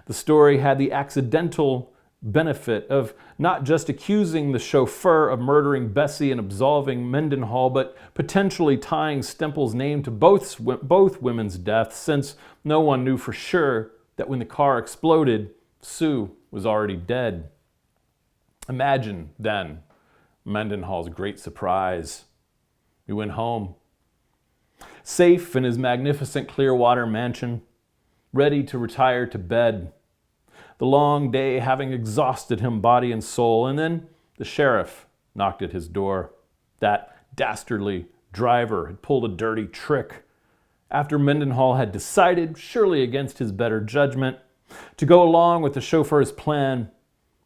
the story had the accidental benefit of not just accusing the chauffeur of murdering Bessie and absolving Mendenhall, but potentially tying Stemple's name to both women's deaths, since no one knew for sure that when the car exploded, Sue was already dead. Imagine, then, Mendenhall's great surprise. He went home, safe in his magnificent Clearwater mansion, ready to retire to bed, the long day having exhausted him body and soul. And then the sheriff knocked at his door. That dastardly driver had pulled a dirty trick. After Mendenhall had decided, surely against his better judgment, to go along with the chauffeur's plan,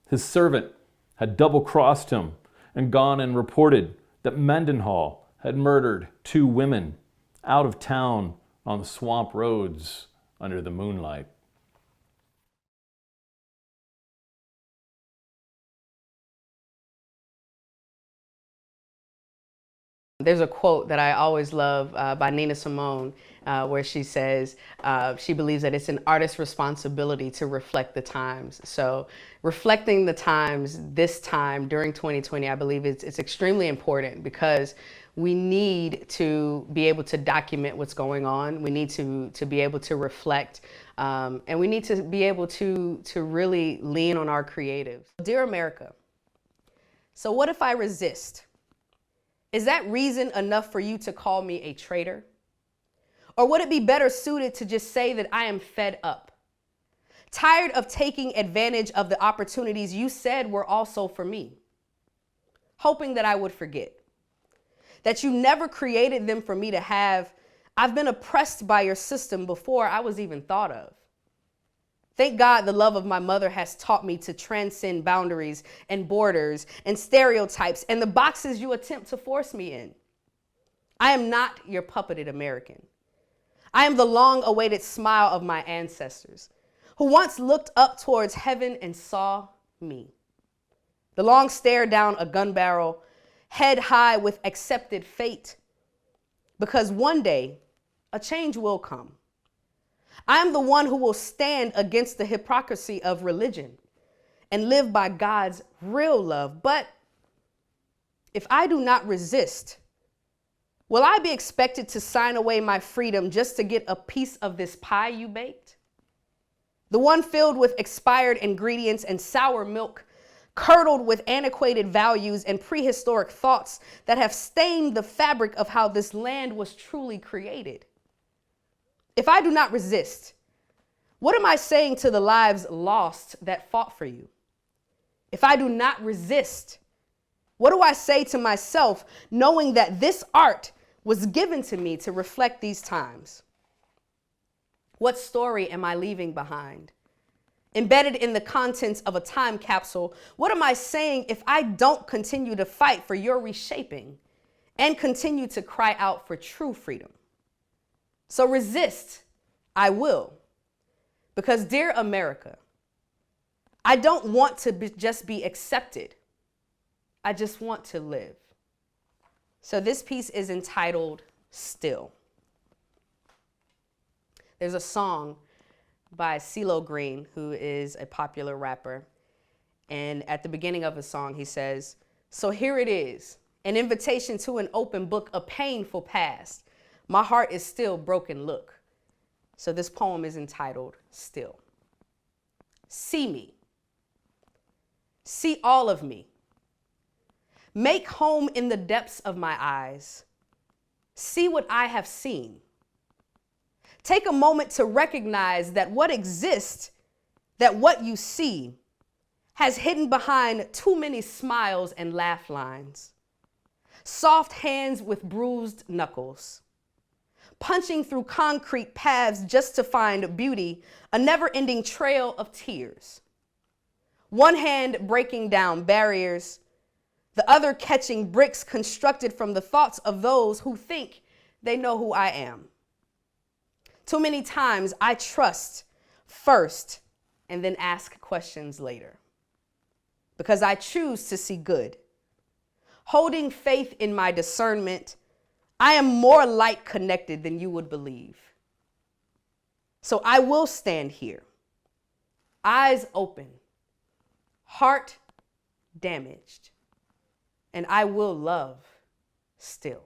his servant had double-crossed him and gone and reported that Mendenhall had murdered 2 women out of town on the swamp roads under the moonlight. There's a quote that I always love by Nina Simone where she says she believes that it's an artist's responsibility to reflect the times. So reflecting the times this time during 2020, I believe it's extremely important, because we need to be able to document what's going on. We need to be able to reflect, and we need to be able to really lean on our creatives. Dear America, so what if I resist? Is that reason enough for you to call me a traitor? Or would it be better suited to just say that I am fed up? tired of taking advantage of the opportunities you said were also for me, hoping that I would forget, that you never created them for me to have. I've been oppressed by your system before I was even thought of. Thank God the love of my mother has taught me to transcend boundaries and borders and stereotypes and the boxes you attempt to force me in. I am not your puppeted American. I am the long-awaited smile of my ancestors who once looked up towards heaven and saw me. The long stare down a gun barrel, head high with accepted fate, because one day a change will come. I am the one who will stand against the hypocrisy of religion and live by God's real love. But if I do not resist, will I be expected to sign away my freedom just to get a piece of this pie you baked? The one filled with expired ingredients and sour milk, curdled with antiquated values and prehistoric thoughts that have stained the fabric of how this land was truly created. If I do not resist, what am I saying to the lives lost that fought for you? If I do not resist, what do I say to myself knowing that this art was given to me to reflect these times? What story am I leaving behind? Embedded in the contents of a time capsule, what am I saying if I don't continue to fight for your reshaping and continue to cry out for true freedom? So resist, I will. Because dear America, I don't want to just be accepted. I just want to live. So this piece is entitled Still. There's a song by CeeLo Green, who is a popular rapper. And at the beginning of his song, he says, "So here it is, an invitation to an open book, a painful past. My heart is still broken, look." So this poem is entitled Still. See me. See all of me. Make home in the depths of my eyes. See what I have seen. Take a moment to recognize that what exists, that what you see, has hidden behind too many smiles and laugh lines. Soft hands with bruised knuckles. Punching through concrete paths just to find beauty, a never-ending trail of tears. One hand breaking down barriers, the other catching bricks constructed from the thoughts of those who think they know who I am. Too many times I trust first and then ask questions later, because I choose to see good. Holding faith in my discernment, I am more light connected than you would believe. So I will stand here, eyes open, heart damaged, and I will love still.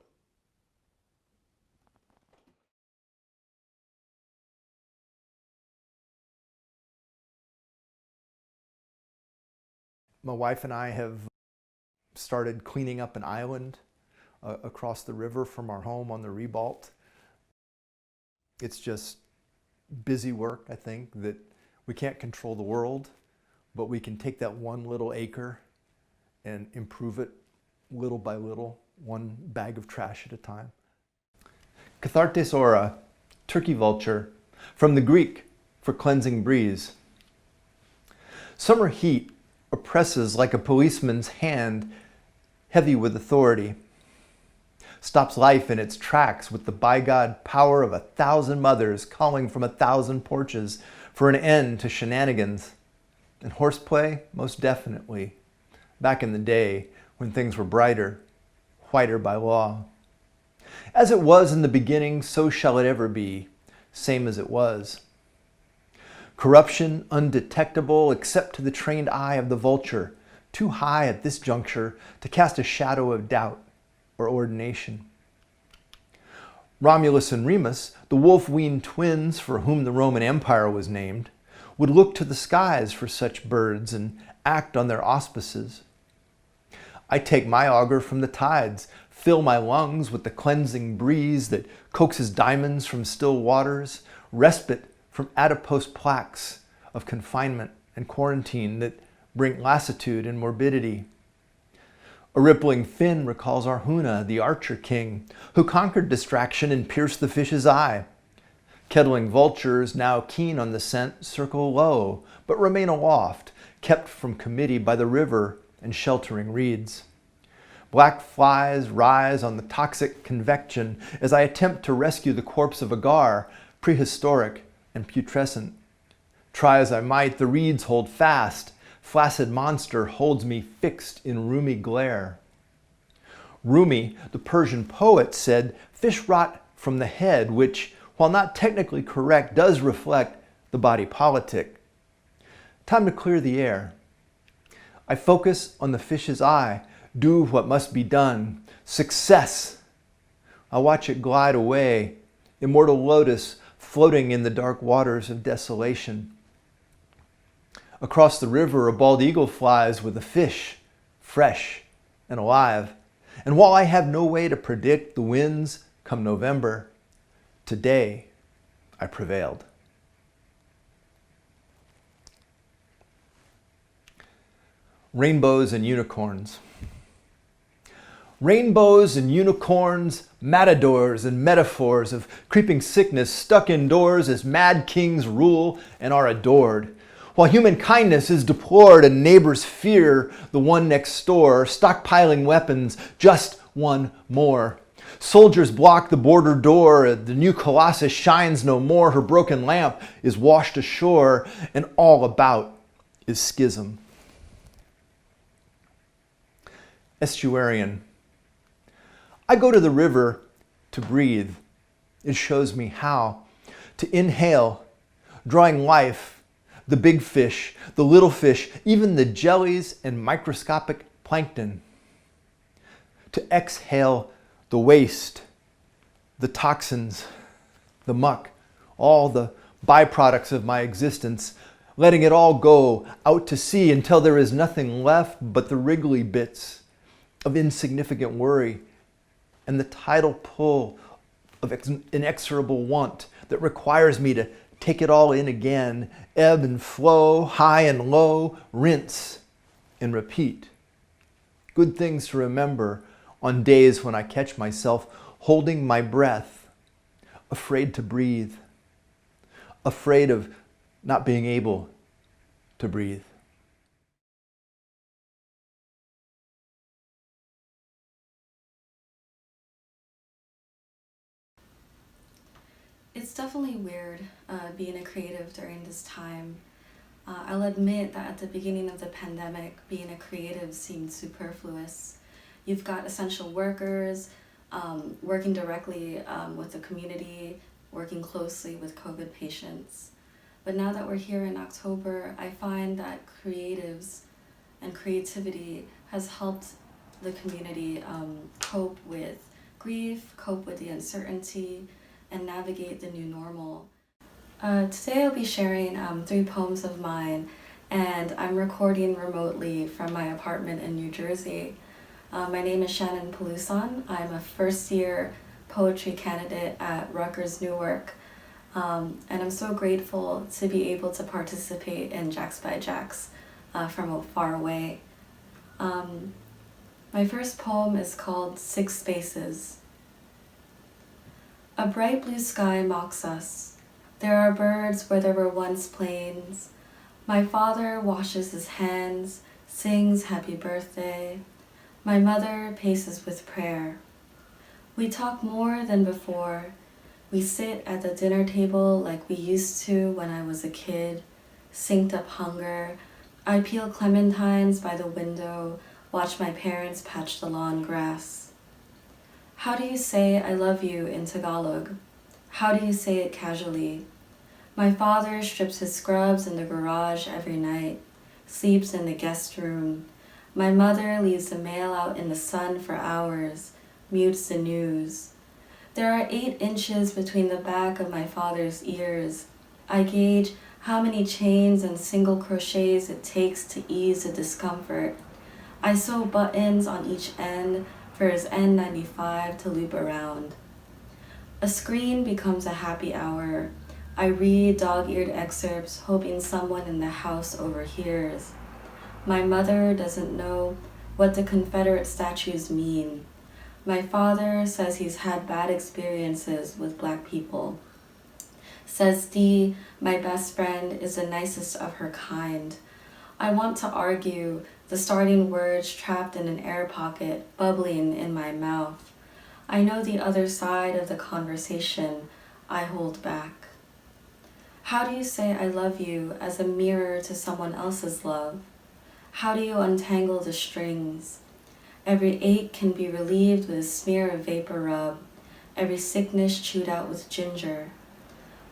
My wife and I have started cleaning up an island across the river from our home on the Ribault. It's just busy work, I think, that we can't control the world, but we can take that one little acre and improve it little by little, one bag of trash at a time. Cathartes ora, turkey vulture, from the Greek for cleansing breeze. Summer heat oppresses like a policeman's hand, heavy with authority. Stops life in its tracks with the by God power of 1,000 mothers calling from 1,000 porches for an end to shenanigans. And horseplay, most definitely, back in the day when things were brighter, whiter by law. As it was in the beginning, so shall it ever be, same as it was. Corruption undetectable except to the trained eye of the vulture, too high at this juncture to cast a shadow of doubt or ordination. Romulus and Remus, the wolf-weaned twins for whom the Roman Empire was named, would look to the skies for such birds and act on their auspices. I take my auger from the tides, fill my lungs with the cleansing breeze that coaxes diamonds from still waters, respite from adipose plaques, of confinement and quarantine that bring lassitude and morbidity. A rippling fin recalls Arjuna, the archer king, who conquered distraction and pierced the fish's eye. Kettling vultures, now keen on the scent, circle low, but remain aloft, kept from committee by the river and sheltering reeds. Black flies rise on the toxic convection as I attempt to rescue the corpse of a gar, prehistoric and putrescent. Try as I might, the reeds hold fast. Flaccid monster holds me fixed in roomy glare. Rumi, the Persian poet, said, "Fish rot from the head," which, while not technically correct, does reflect the body politic. Time to clear the air. I focus on the fish's eye, do what must be done. Success! I watch it glide away, immortal lotus floating in the dark waters of desolation. Across the river, a bald eagle flies with a fish, fresh and alive. And while I have no way to predict the winds come November, today I prevailed. Rainbows and unicorns. Rainbows and unicorns, matadors and metaphors of creeping sickness stuck indoors as mad kings rule and are adored. While human kindness is deplored and neighbors fear the one next door, stockpiling weapons, just one more. Soldiers block the border door, the new colossus shines no more, her broken lamp is washed ashore, and all about is schism. Estuarian. I go to the river to breathe. It shows me how to inhale, drawing life, the big fish, the little fish, even the jellies and microscopic plankton. To exhale the waste, the toxins, the muck, all the byproducts of my existence, letting it all go out to sea until there is nothing left but the wriggly bits of insignificant worry and the tidal pull of inexorable want that requires me to take it all in again, ebb and flow, high and low, rinse and repeat. Good things to remember on days when I catch myself holding my breath, afraid to breathe, afraid of not being able to breathe. It's definitely weird being a creative during this time. I'll admit that at the beginning of the pandemic, being a creative seemed superfluous. You've got essential workers working directly with the community, working closely with COVID patients. But now that we're here in October, I find that creatives and creativity has helped the community cope with grief, cope with the uncertainty, and navigate the new normal. Today I'll be sharing 3 poems of mine, and I'm recording remotely from my apartment in New Jersey. My name is Shannon Peluson. I'm a first-year poetry candidate at Rutgers Newark, and I'm so grateful to be able to participate in JaxbyJax from far away. My first poem is called 6 Spaces. A bright blue sky mocks us. There are birds where there were once plains. My father washes his hands, sings happy birthday. My mother paces with prayer. We talk more than before. We sit at the dinner table like we used to when I was a kid, synced up hunger. I peel clementines by the window, watch my parents patch the lawn grass. How do you say I love you in Tagalog? How do you say it casually? My father strips his scrubs in the garage every night, sleeps in the guest room. My mother leaves the mail out in the sun for hours, mutes the news. There are 8 inches between the back of my father's ears. I gauge how many chains and single crochets it takes to ease the discomfort. I sew buttons on each end for his N95 to loop around. A screen becomes a happy hour. I read dog-eared excerpts, hoping someone in the house overhears. My mother doesn't know what the Confederate statues mean. My father says he's had bad experiences with Black people. Says Dee, my best friend, is the nicest of her kind. I want to argue, the starting words trapped in an air pocket, bubbling in my mouth. I know the other side of the conversation. I hold back. How do you say I love you as a mirror to someone else's love? How do you untangle the strings? Every ache can be relieved with a smear of vapor rub, every sickness chewed out with ginger.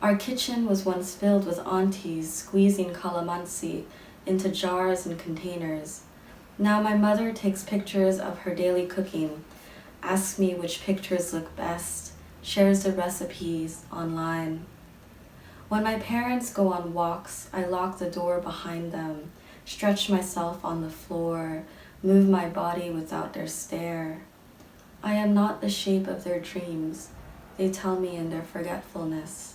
Our kitchen was once filled with aunties squeezing calamansi into jars and containers. Now my mother takes pictures of her daily cooking, asks me which pictures look best, shares the recipes online. When my parents go on walks, I lock the door behind them, stretch myself on the floor, move my body without their stare. I am not the shape of their dreams, they tell me in their forgetfulness.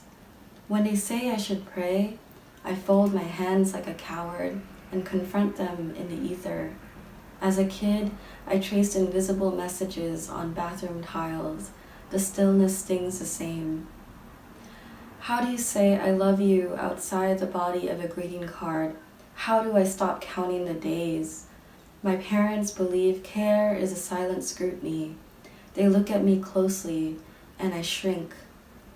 When they say I should pray, I fold my hands like a coward and confront them in the ether. As a kid, I traced invisible messages on bathroom tiles. The stillness stings the same. How do you say I love you outside the body of a greeting card? How do I stop counting the days? My parents believe care is a silent scrutiny. They look at me closely, and I shrink,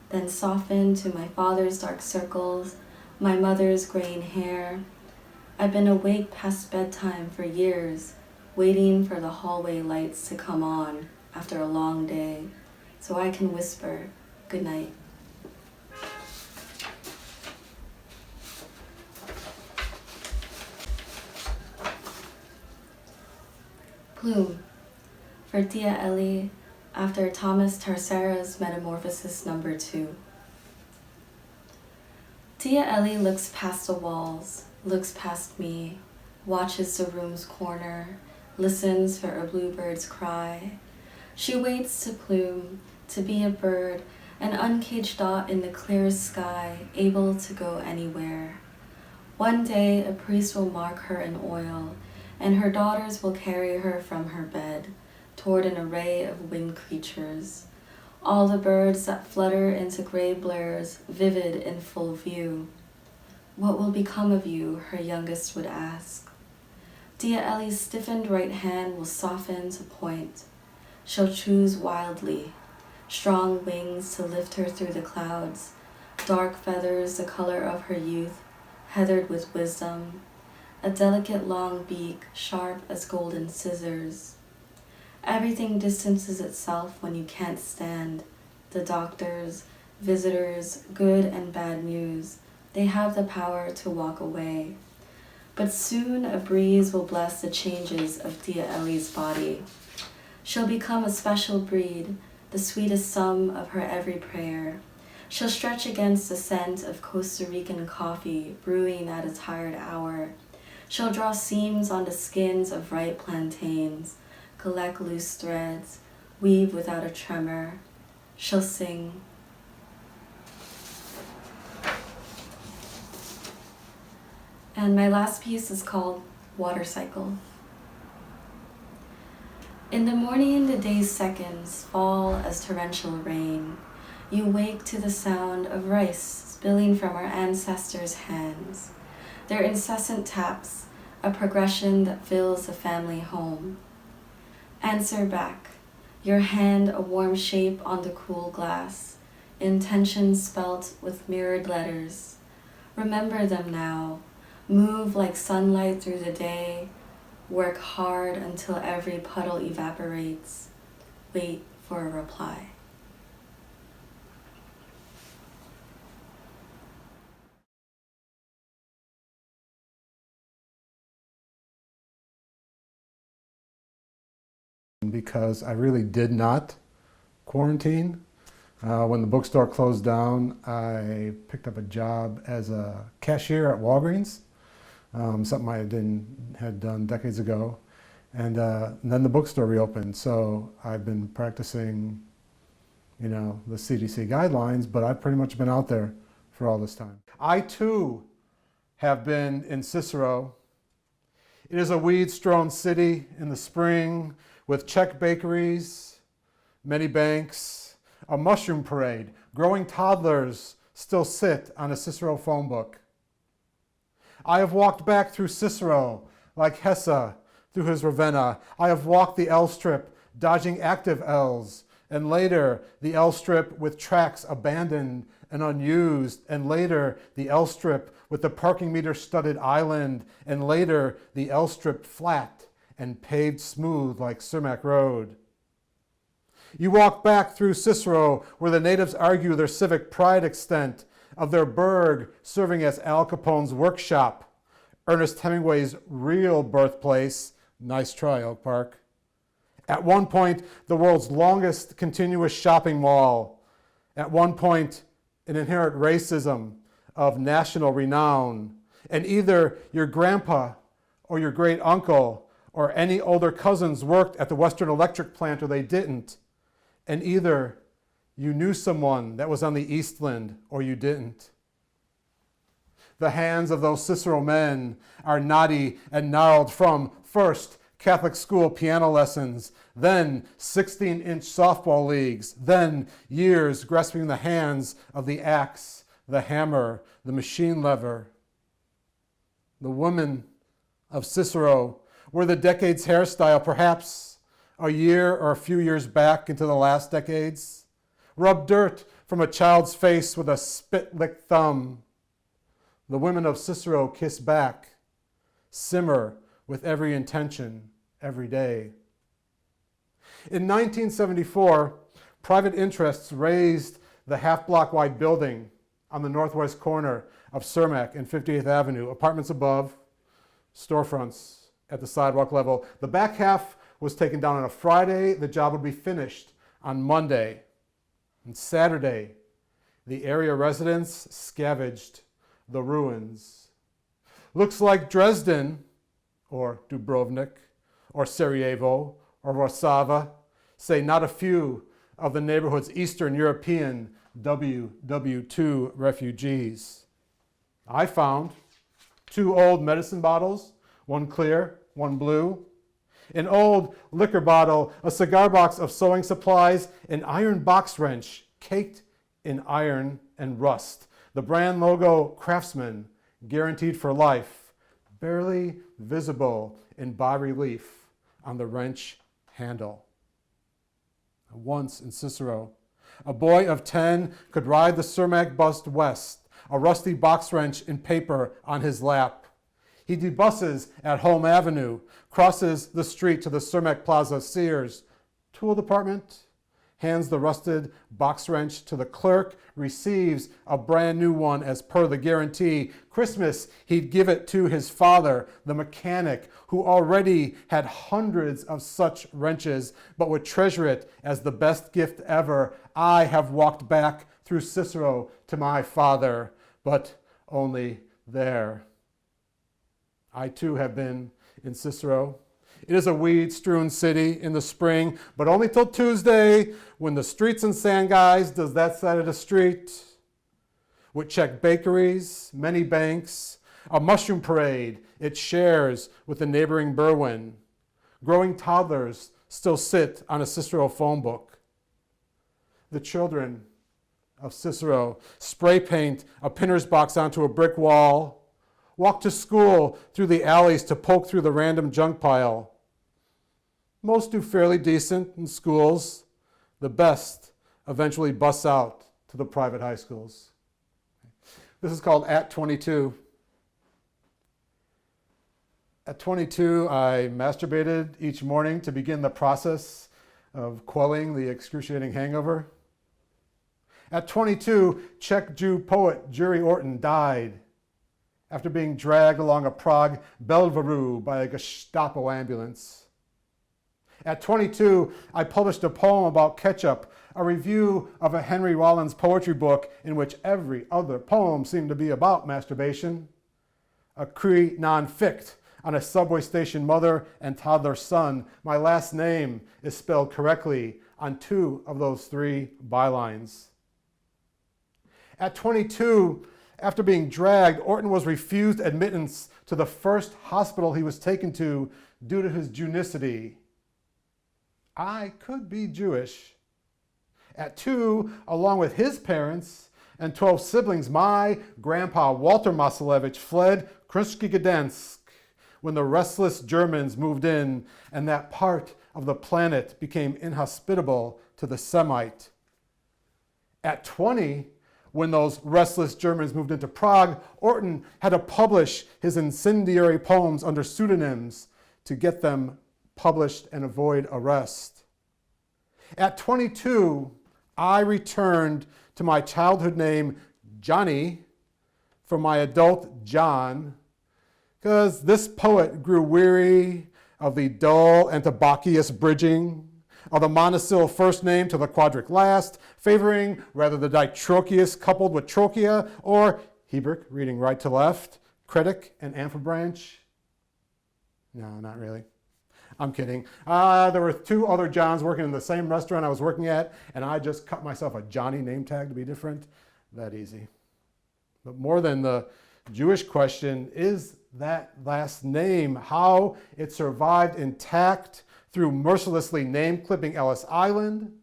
then soften to my father's dark circles, my mother's graying hair. I've been awake past bedtime for years, waiting for the hallway lights to come on after a long day, so I can whisper, good night. Plume, for Tia Ellie, after Thomas Tarsera's Metamorphosis No. 2. Tia Ellie looks past the walls, looks past me, watches the room's corner, listens for a bluebird's cry. She waits to plume, to be a bird, an uncaged dot in the clearest sky, able to go anywhere. One day a priest will mark her in oil, and her daughters will carry her from her bed toward an array of winged creatures, all the birds that flutter into gray blurs, vivid in full view. What will become of you, her youngest would ask. Tia Ellie's stiffened right hand will soften to point. She'll choose wildly, strong wings to lift her through the clouds, dark feathers the color of her youth, heathered with wisdom, a delicate long beak, sharp as golden scissors. Everything distances itself when you can't stand. The doctors, visitors, good and bad news, they have the power to walk away. But soon a breeze will bless the changes of Tia Ellie's body. She'll become a special breed, the sweetest sum of her every prayer. She'll stretch against the scent of Costa Rican coffee brewing at a tired hour. She'll draw seams on the skins of ripe plantains, collect loose threads, weave without a tremor. She'll sing. And my last piece is called Water Cycle. In the morning, the day's seconds fall as torrential rain. You wake to the sound of rice spilling from our ancestors' hands. Their incessant taps, a progression that fills the family home. Answer back, your hand a warm shape on the cool glass, intention spelt with mirrored letters. Remember them now, move like sunlight through the day, work hard until every puddle evaporates, wait for a reply. Because I really did not quarantine. When the bookstore closed down, I picked up a job as a cashier at Walgreens, something I had done decades ago. And then the bookstore reopened, so I've been practicing, the CDC guidelines, but I've pretty much been out there for all this time. I too have been in Cicero. It is a weed-strewn city in the spring with Czech bakeries, many banks, a mushroom parade. Growing toddlers still sit on a Cicero phone book. I have walked back through Cicero like Hesse through his Ravenna. I have walked the L strip, dodging active L's, and later the L strip with tracks abandoned and unused, and later the L strip with the parking meter studded island, and later the L strip flat and paved smooth like Cermak Road. You walk back through Cicero where the natives argue their civic pride extent of their burg serving as Al Capone's workshop, Ernest Hemingway's real birthplace. Nice try, Oak Park. At one point, the world's longest continuous shopping mall. At one point, an inherent racism of national renown. And either your grandpa or your great uncle or any older cousins worked at the Western Electric plant or they didn't. And either you knew someone that was on the Eastland or you didn't. The hands of those Cicero men are knotty and gnarled from, first, Catholic school piano lessons, then 16-inch softball leagues, then years grasping the hands of the axe, the hammer, the machine lever. The women of Cicero were the decade's hairstyle, perhaps a year or a few years back into the last decades. Rub dirt from a child's face with a spit-licked thumb. The women of Cicero kiss back, simmer with every intention, every day. In 1974, private interests raised the half-block wide building on the northwest corner of Cermak and 58th Avenue, apartments above, storefronts at the sidewalk level. The back half was taken down on a Friday. The job would be finished on Monday. And Saturday, the area residents scavenged the ruins. Looks like Dresden, or Dubrovnik, or Sarajevo, or Warszawa, say not a few of the neighborhood's Eastern European WW2 refugees. I found 2 old medicine bottles, one clear, one blue, an old liquor bottle, a cigar box of sewing supplies, an iron box wrench caked in iron and rust. The brand logo Craftsman, guaranteed for life, barely visible in bas-relief on the wrench handle. Once in Cicero, a boy of 10 could ride the Cermak bus west, a rusty box wrench in paper on his lap. He debusses at Home Avenue, crosses the street to the Cermak Plaza Sears tool department, hands the rusted box wrench to the clerk, receives a brand new one as per the guarantee. Christmas, he'd give it to his father, the mechanic, who already had hundreds of such wrenches, but would treasure it as the best gift ever. I have walked back through Cicero to my father, but only there. I too have been in Cicero. It is a weed-strewn city in the spring, but only till Tuesday when the Streets and Sand Guys does that side of the street. With Czech bakeries, many banks, a mushroom parade it shares with the neighboring Berwyn. Growing toddlers still sit on a Cicero phone book. The children of Cicero spray paint a pinner's box onto a brick wall, walk to school through the alleys to poke through the random junk pile. Most do fairly decent in schools. The best eventually busts out to the private high schools. This is called At 22. At 22, I masturbated each morning to begin the process of quelling the excruciating hangover. At 22, Czech Jew poet Juri Orton died after being dragged along a Prague Belvaru by a Gestapo ambulance. At 22, I published a poem about ketchup, a review of a Henry Rollins poetry book in which every other poem seemed to be about masturbation, a cri non fict on a subway station mother and toddler son. My last name is spelled correctly on 2 of those 3 bylines. At 22, after being dragged, Orton was refused admittance to the first hospital he was taken to due to his Jewnicity. I could be Jewish. At 2, along with his parents and 12 siblings, my grandpa Walter Masalevich fled Krushki Gdansk when the restless Germans moved in and that part of the planet became inhospitable to the Semite. At 20, when those restless Germans moved into Prague, Orton had to publish his incendiary poems under pseudonyms to get them published and avoid arrest. At 22, I returned to my childhood name, Johnny, from my adult John, because this poet grew weary of the dull Antibachius bridging, of the monosyllable first name to the quadric last, favoring rather the ditrocheus coupled with trochea, or Hebrew, reading right to left, critic and amphibranch. No, not really. I'm kidding. There were 2 other Johns working in the same restaurant I was working at, and I just cut myself a Johnny name tag to be different. That easy. But more than the Jewish question is that last name, how it survived intact through mercilessly name-clipping Ellis Island,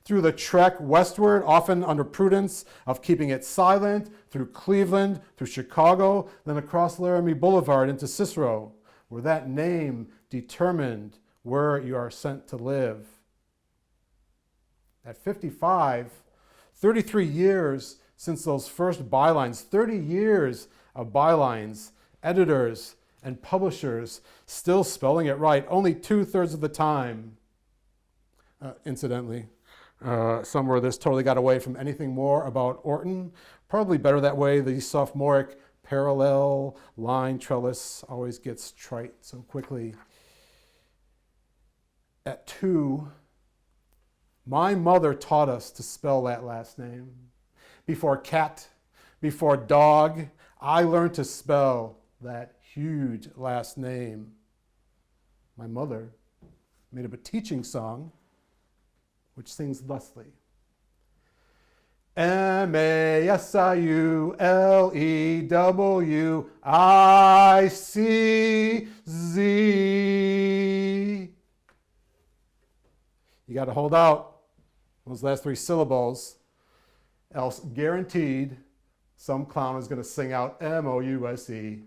through the trek westward, often under prudence of keeping it silent, through Cleveland, through Chicago, then across Laramie Boulevard into Cicero, where that name determined where you are sent to live. At 55, 33 years since those first bylines, 30 years of bylines, editors and publishers still spelling it right, only 2/3 of the time. Incidentally, somewhere this totally got away from anything more about Orton. Probably better that way. The sophomoric parallel line trellis always gets trite so quickly. At 2, my mother taught us to spell that last name. Before cat, before dog, I learned to spell that huge last name. My mother made up a teaching song which sings thusly. Masiwicz. You got to hold out those last 3 syllables, else guaranteed some clown is going to sing out M-O-U-S-E.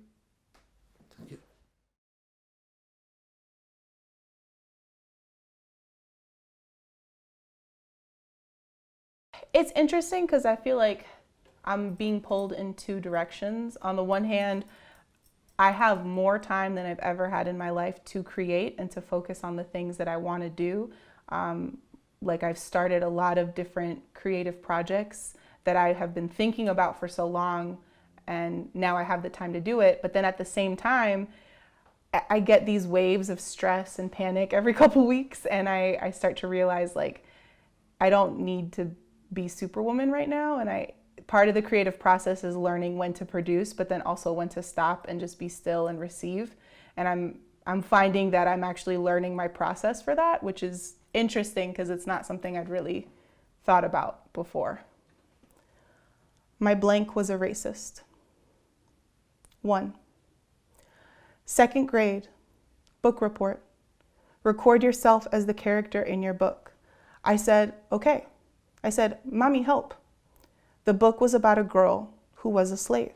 It's interesting because I feel like I'm being pulled in 2 directions. On the one hand, I have more time than I've ever had in my life to create and to focus on the things that I want to do. Like I've started a lot of different creative projects that I have been thinking about for so long, and now I have the time to do it. But then at the same time, I get these waves of stress and panic every couple weeks, and I start to realize like I don't need to be Superwoman right now. And part of the creative process is learning when to produce, but then also when to stop and just be still and receive. And I'm finding that I'm actually learning my process for that, which is interesting because it's not something I'd really thought about before. My blank was a racist. 1. 2nd grade, book report. Record yourself as the character in your book. I said, okay. I said, Mommy, help. The book was about a girl who was a slave.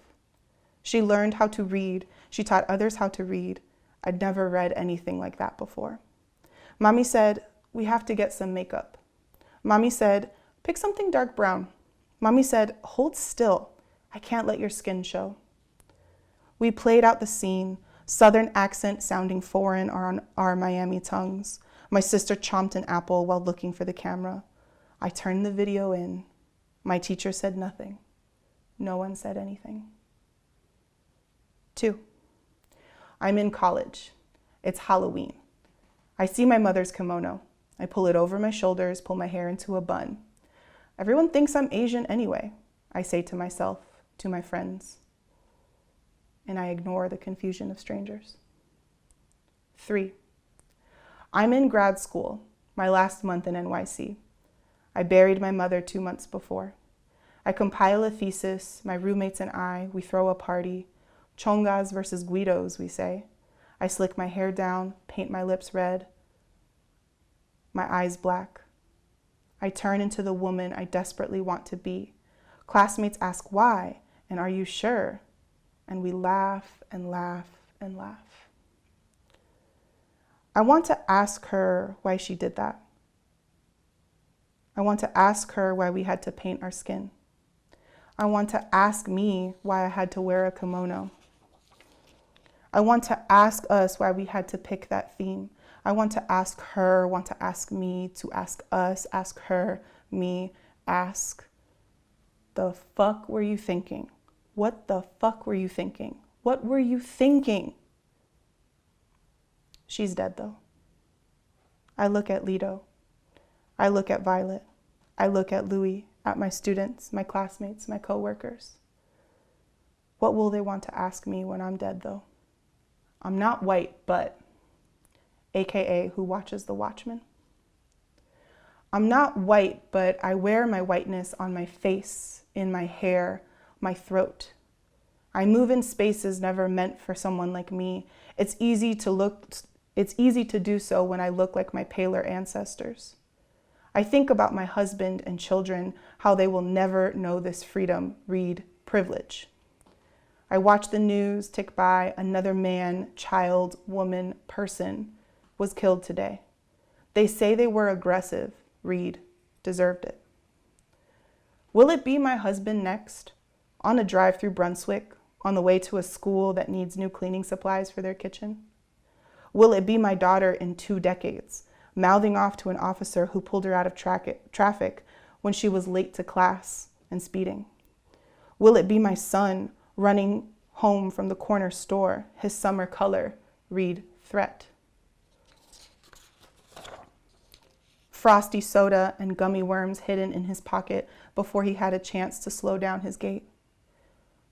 She learned how to read. She taught others how to read. I'd never read anything like that before. Mommy said, we have to get some makeup. Mommy said, pick something dark brown. Mommy said, hold still. I can't let your skin show. We played out the scene, Southern accent sounding foreign on our Miami tongues. My sister chomped an apple while looking for the camera. I turned the video in. My teacher said nothing. No one said anything. 2. I'm in college. It's Halloween. I see my mother's kimono. I pull it over my shoulders, pull my hair into a bun. Everyone thinks I'm Asian anyway, I say to myself, to my friends. And I ignore the confusion of strangers. 3. I'm in grad school, my last month in NYC. I buried my mother 2 months before. I compile a thesis, my roommates and I, we throw a party. Chongas versus Guidos, we say. I slick my hair down, paint my lips red, my eyes black. I turn into the woman I desperately want to be. Classmates ask why, and are you sure? And we laugh and laugh and laugh. I want to ask her why she did that. I want to ask her why we had to paint our skin. I want to ask me why I had to wear a kimono. I want to ask us why we had to pick that theme. I want to ask her, want to ask me, to ask us, ask her, me, ask. The fuck were you thinking? What the fuck were you thinking? What were you thinking? She's dead though. I look at Lido. I look at Violet. I look at Louis, at my students, my classmates, my coworkers. What will they want to ask me when I'm dead though? I'm not white, but AKA who watches the Watchmen. I'm not white, but I wear my whiteness on my face, in my hair, my throat. I move in spaces never meant for someone like me. It's easy to do so when I look like my paler ancestors. I think about my husband and children, how they will never know this freedom, read privilege. I watch the news tick by. Another man, child, woman, person was killed today. They say they were aggressive, read, deserved it. Will it be my husband next, on a drive through Brunswick, on the way to a school that needs new cleaning supplies for their kitchen? Will it be my daughter in 2 decades, mouthing off to an officer who pulled her out of traffic when she was late to class and speeding? Will it be my son running home from the corner store, his summer color, read threat? Frosty soda and gummy worms hidden in his pocket before he had a chance to slow down his gait.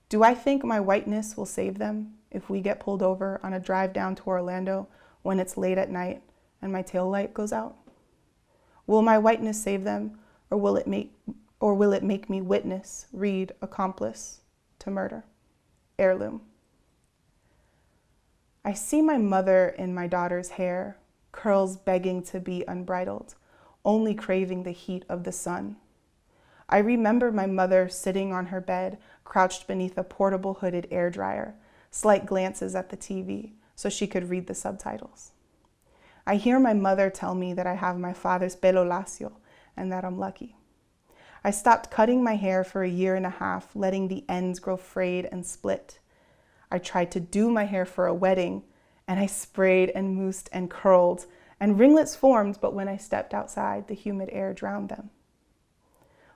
Do I think my whiteness will save them if we get pulled over on a drive down to Orlando when it's late at night and my tail light goes out? Will my whiteness save them, or will it make me witness, read, accomplice to murder? Heirloom. I see my mother in my daughter's hair, curls begging to be unbridled, only craving the heat of the sun. I remember my mother sitting on her bed, crouched beneath a portable hooded air dryer, slight glances at the TV so she could read the subtitles. I hear my mother tell me that I have my father's pelo lacio and that I'm lucky. I stopped cutting my hair for 1.5 years, letting the ends grow frayed and split. I tried to do my hair for a wedding, and I sprayed and moussed and curled, and ringlets formed, but when I stepped outside, the humid air drowned them.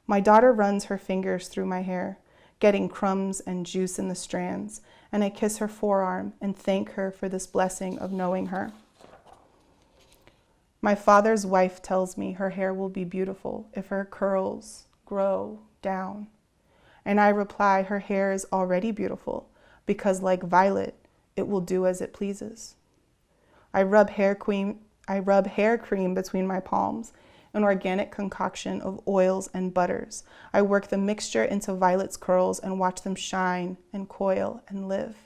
My daughter runs her fingers through my hair, getting crumbs and juice in the strands, and I kiss her forearm and thank her for this blessing of knowing her. My father's wife tells me her hair will be beautiful if her curls grow down. And I reply, her hair is already beautiful because, like Violet, it will do as it pleases. I rub hair cream between my palms, an organic concoction of oils and butters. I work the mixture into Violet's curls and watch them shine and coil and live.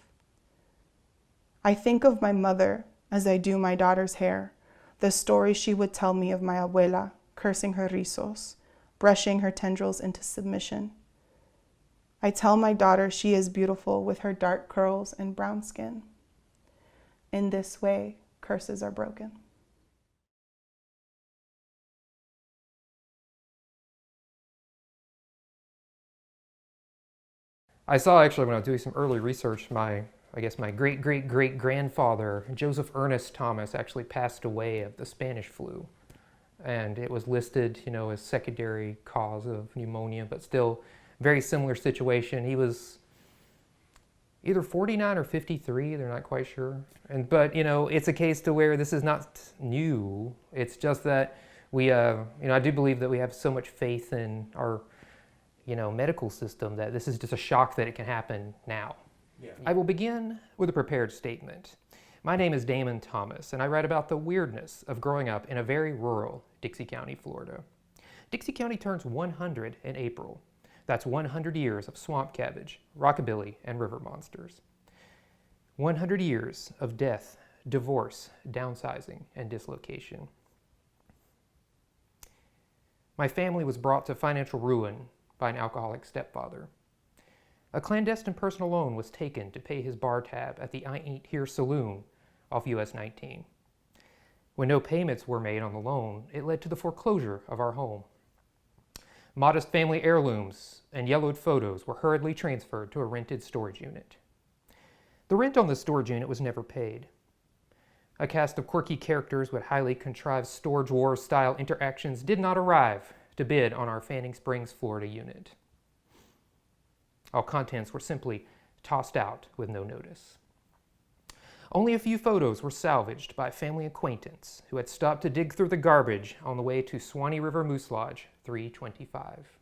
I think of my mother as I do my daughter's hair, the story she would tell me of my abuela, cursing her rizos, brushing her tendrils into submission. I tell my daughter she is beautiful with her dark curls and brown skin. In this way, curses are broken. I saw actually when I was doing some early research, my great-great-great-grandfather, Joseph Ernest Thomas, actually passed away of the Spanish flu. And it was listed, as secondary cause of pneumonia, but still very similar situation. He was either 49 or 53, they're not quite sure. But it's a case to where this is not new. It's just that we, I do believe that we have so much faith in our medical system that this is just a shock that it can happen now. Yeah. I will begin with a prepared statement. My name is Damon Thomas, and I write about the weirdness of growing up in a very rural Dixie County, Florida. Dixie County turns 100 in April. That's 100 years of swamp cabbage, rockabilly, and river monsters. 100 years of death, divorce, downsizing, and dislocation. My family was brought to financial ruin by an alcoholic stepfather. A clandestine personal loan was taken to pay his bar tab at the I Ain't Here Saloon off US 19. When no payments were made on the loan, it led to the foreclosure of our home. Modest family heirlooms and yellowed photos were hurriedly transferred to a rented storage unit. The rent on the storage unit was never paid. A cast of quirky characters with highly contrived Storage Wars-style interactions did not arrive to bid on our Fanning Springs, Florida unit. All contents were simply tossed out with no notice. Only a few photos were salvaged by a family acquaintance who had stopped to dig through the garbage on the way to Swanee River Moose Lodge 325.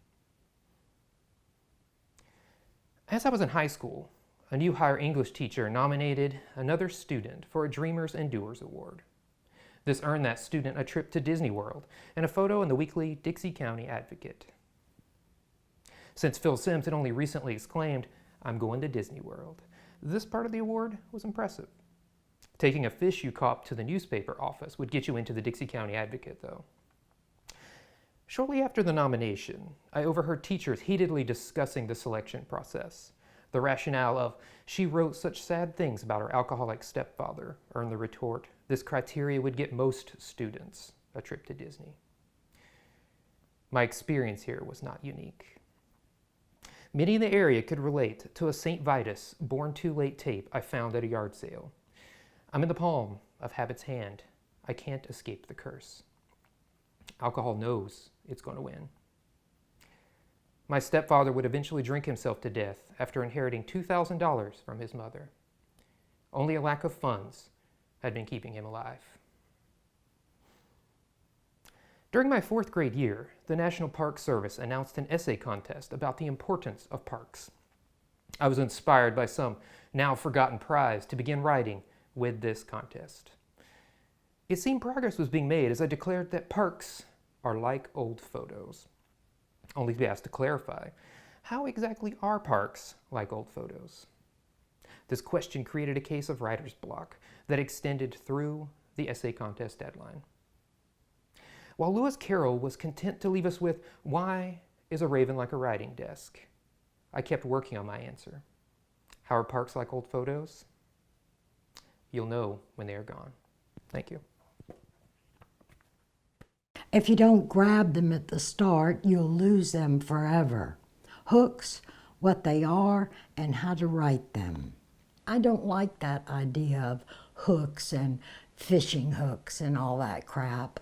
As I was in high school, a new hire English teacher nominated another student for a Dreamers and Doers Award. This earned that student a trip to Disney World and a photo in the weekly Dixie County Advocate. Since Phil Sims had only recently exclaimed, "I'm going to Disney World," this part of the award was impressive. Taking a fish you caught to the newspaper office would get you into the Dixie County Advocate, though. Shortly after the nomination, I overheard teachers heatedly discussing the selection process. The rationale of, "She wrote such sad things about her alcoholic stepfather," earned the retort, "This criteria would get most students a trip to Disney." My experience here was not unique. Many in the area could relate to a St. Vitus Born Too Late tape I found at a yard sale. I'm in the palm of habit's hand. I can't escape the curse. Alcohol knows it's going to win. My stepfather would eventually drink himself to death after inheriting $2,000 from his mother. Only a lack of funds had been keeping him alive. During my 4th grade year, the National Park Service announced an essay contest about the importance of parks. I was inspired by some now forgotten prize to begin writing with this contest. It seemed progress was being made as I declared that parks are like old photos. Only to be asked to clarify, how exactly are parks like old photos? This question created a case of writer's block that extended through the essay contest deadline. While Lewis Carroll was content to leave us with, "Why is a raven like a writing desk?" I kept working on my answer. How are parks like old photos? You'll know when they are gone. Thank you. If you don't grab them at the start, you'll lose them forever. Hooks, what they are, and how to write them. I don't like that idea of hooks and fishing hooks and all that crap.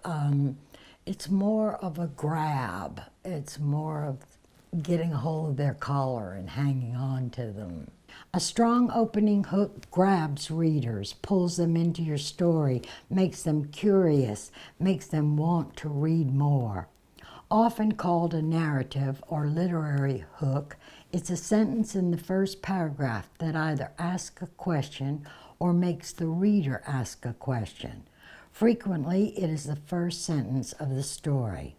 It's more of a grab. It's more of getting a hold of their collar and hanging on to them. A strong opening hook grabs readers, pulls them into your story, makes them curious, makes them want to read more. Often called a narrative or literary hook, it's a sentence in the first paragraph that either asks a question or makes the reader ask a question. Frequently, it is the first sentence of the story.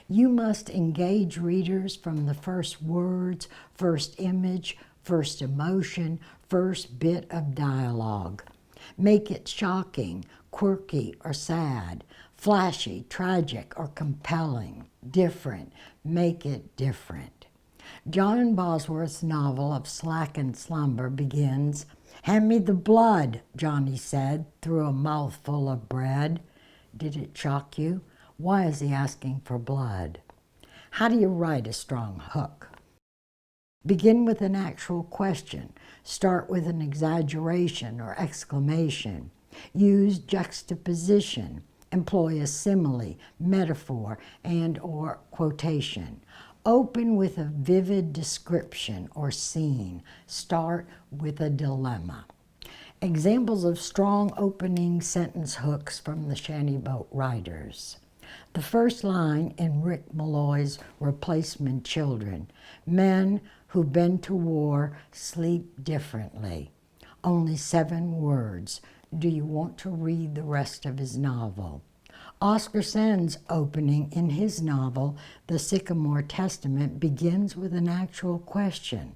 You must engage readers from the first words, first image, first emotion, first bit of dialogue. Make it shocking, quirky, or sad, flashy, tragic, or compelling, different. Make it different. John Bosworth's novel of Slackened Slumber begins, "Hand me the blood," Johnny said through a mouthful of bread. Did it shock you? Why is he asking for blood? How do you write a strong hook? Begin with an actual question. Start with an exaggeration or exclamation. Use juxtaposition. Employ a simile, metaphor, and/or quotation. Open with a vivid description or scene. Start with a dilemma. Examples of strong opening sentence hooks from the Shantyboat writers. The first line in Rick Malloy's Replacement Children, "Men who've been to war sleep differently." Only 7 words. Do you want to read the rest of his novel? Oscar Sand's opening in his novel, The Sycamore Testament, begins with an actual question.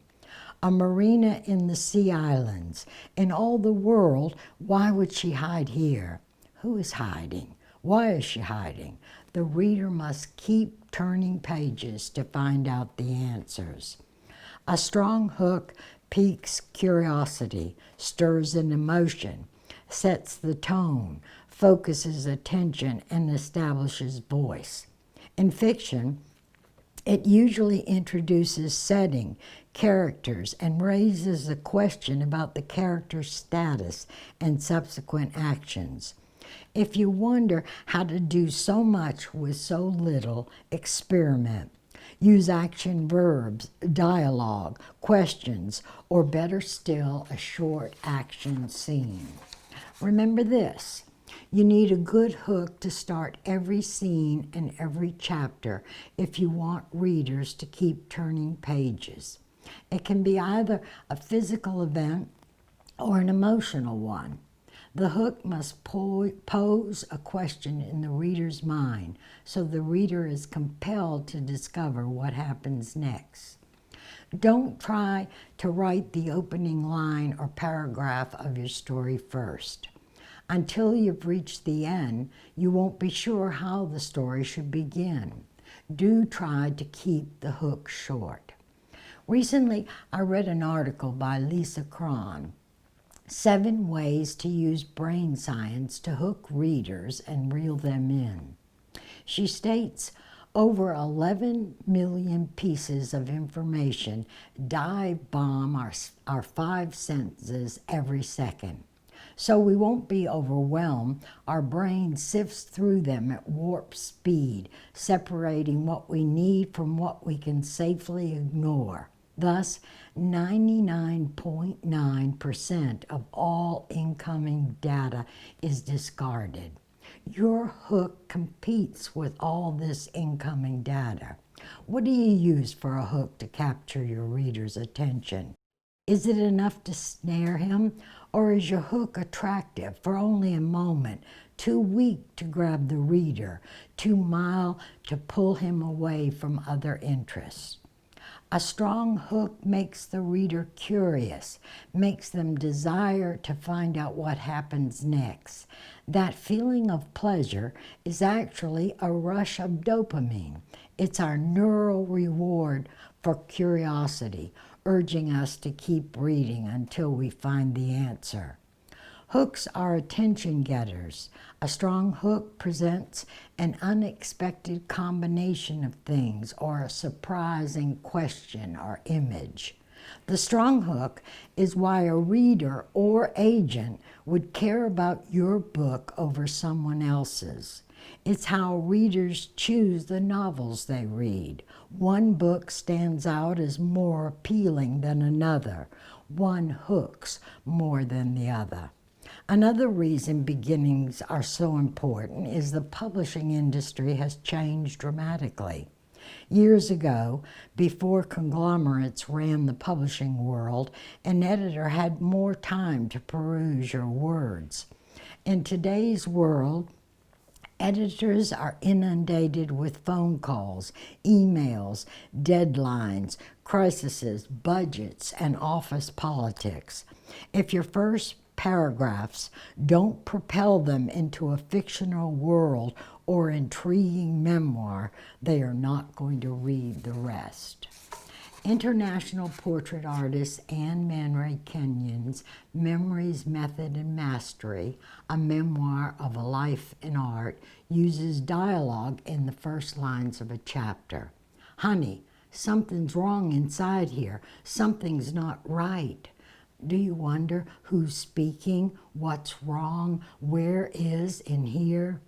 A marina in the Sea Islands. In all the world, why would she hide here? Who is hiding? Why is she hiding? The reader must keep turning pages to find out the answers. A strong hook piques curiosity, stirs an emotion, sets the tone, focuses attention, and establishes voice. In fiction, it usually introduces setting, characters, and raises a question about the character's status and subsequent actions. If you wonder how to do so much with so little, experiment. Use action verbs, dialogue, questions, or better still, a short action scene. Remember this. You need a good hook to start every scene and every chapter if you want readers to keep turning pages. It can be either a physical event or an emotional one. The hook must pose a question in the reader's mind so the reader is compelled to discover what happens next. Don't try to write the opening line or paragraph of your story first. Until you've reached the end, you won't be sure how the story should begin. Do try to keep the hook short. Recently, I read an article by Lisa Cron, 7 Ways to Use Brain Science to Hook Readers and Reel Them In. She states, over 11 million pieces of information dive bomb our 5 senses every second. So we won't be overwhelmed. Our brain sifts through them at warp speed, separating what we need from what we can safely ignore. Thus, 99.9% of all incoming data is discarded. Your hook competes with all this incoming data. What do you use for a hook to capture your reader's attention? Is it enough to snare him, or is your hook attractive for only a moment, too weak to grab the reader, too mild to pull him away from other interests? A strong hook makes the reader curious, makes them desire to find out what happens next. That feeling of pleasure is actually a rush of dopamine. It's our neural reward for curiosity, urging us to keep reading until we find the answer. Hooks are attention getters. A strong hook presents an unexpected combination of things or a surprising question or image. The strong hook is why a reader or agent would care about your book over someone else's. It's how readers choose the novels they read. One book stands out as more appealing than another. One hooks more than the other. Another reason beginnings are so important is the publishing industry has changed dramatically. Years ago, before conglomerates ran the publishing world, an editor had more time to peruse your words. In today's world, editors are inundated with phone calls, emails, deadlines, crises, budgets, and office politics. If your first paragraphs don't propel them into a fictional world or intriguing memoir, they are not going to read the rest. International portrait artist Anne Man Ray Kenyon's Memories, Method, and Mastery, a memoir of a life in art, uses dialogue in the first lines of a chapter. Honey, something's wrong inside here. Something's not right. Do you wonder who's speaking, what's wrong, where is in here?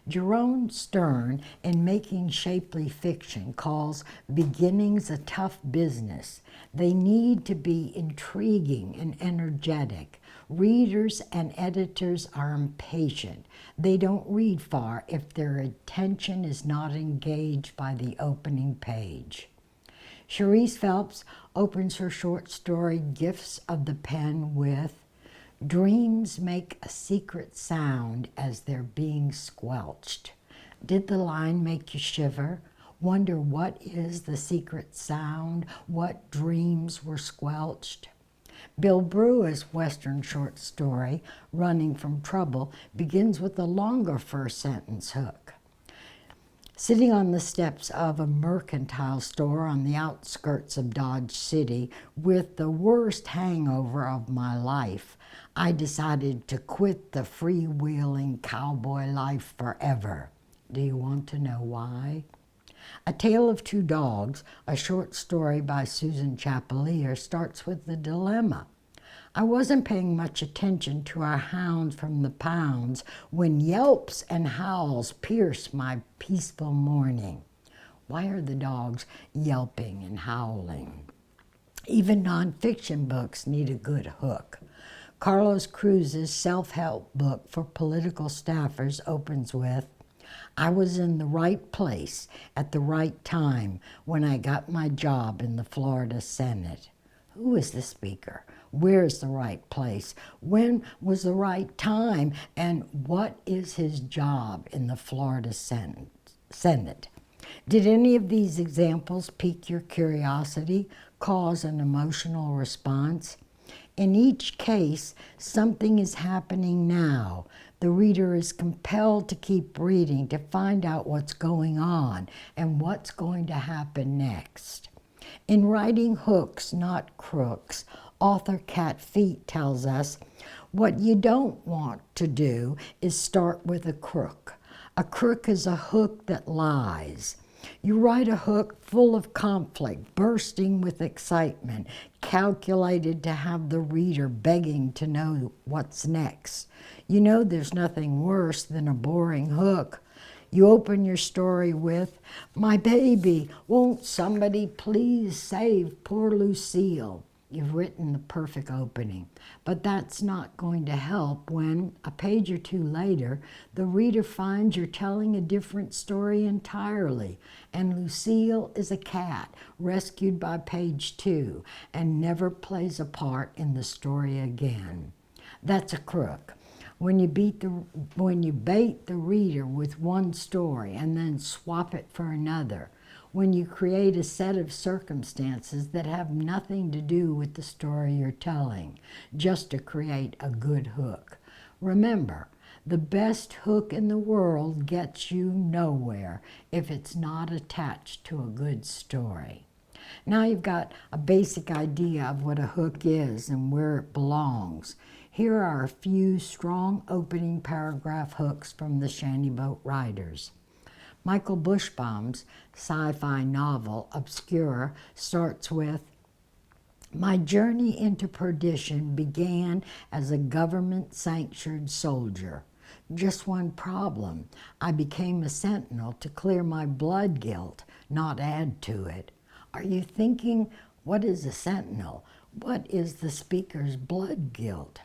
Jerome Stern, in Making Shapely Fiction, calls beginnings a tough business. They need to be intriguing and energetic. Readers and editors are impatient. They don't read far if their attention is not engaged by the opening page. Cherise Phelps opens her short story Gifts of the Pen with, Dreams make a secret sound as they're being squelched. Did the line make you shiver? Wonder what is the secret sound? What dreams were squelched? Bill Brewer's Western short story, Running from Trouble, begins with a longer first sentence hook. Sitting on the steps of a mercantile store on the outskirts of Dodge City with the worst hangover of my life, I decided to quit the freewheeling cowboy life forever. Do you want to know why? A Tale of Two Dogs, a short story by Susan Chapelier, starts with the dilemma. I wasn't paying much attention to our hounds from the pounds when yelps and howls pierce my peaceful morning. Why are the dogs yelping and howling? Even nonfiction books need a good hook. Carlos Cruz's self-help book for political staffers opens with, I was in the right place at the right time when I got my job in the Florida Senate. Who is the speaker? Where is the right place? When was the right time? And what is his job in the Florida Senate? Did any of these examples pique your curiosity, cause an emotional response? In each case, something is happening now. The reader is compelled to keep reading to find out what's going on and what's going to happen next. In writing hooks, not crooks, author Cat Feet tells us, what you don't want to do is start with a crook. A crook is a hook that lies. You write a hook full of conflict, bursting with excitement, calculated to have the reader begging to know what's next. You know there's nothing worse than a boring hook. You open your story with, my baby, won't somebody please save poor Lucille? You've written the perfect opening, but that's not going to help when, a page or two later, the reader finds you're telling a different story entirely, and Lucille is a cat rescued by page 2 and never plays a part in the story again. That's a crook. When you bait the reader with one story and then swap it for another, when you create a set of circumstances that have nothing to do with the story you're telling, just to create a good hook. Remember, the best hook in the world gets you nowhere if it's not attached to a good story. Now you've got a basic idea of what a hook is and where it belongs. Here are a few strong opening paragraph hooks from the Shantyboat writers. Michael Bushbaum's sci-fi novel, Obscure, starts with, my journey into perdition began as a government-sanctioned soldier. Just one problem. I became a sentinel to clear my blood guilt, not add to it. Are you thinking, what is a sentinel? What is the speaker's blood guilt?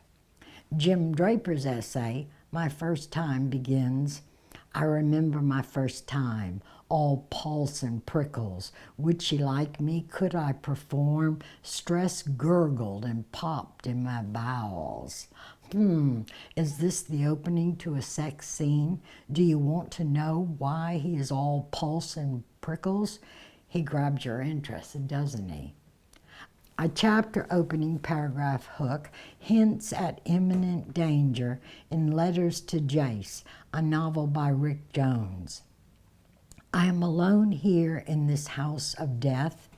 Jim Draper's essay, My First Time, begins, I remember my first time, all pulse and prickles. Would she like me? Could I perform? Stress gurgled and popped in my bowels. Is this the opening to a sex scene? Do you want to know why he is all pulse and prickles? He grabs your interest, doesn't he? A chapter opening paragraph hook hints at imminent danger in Letters to Jace, a novel by Rick Jones. I am alone here in this house of death.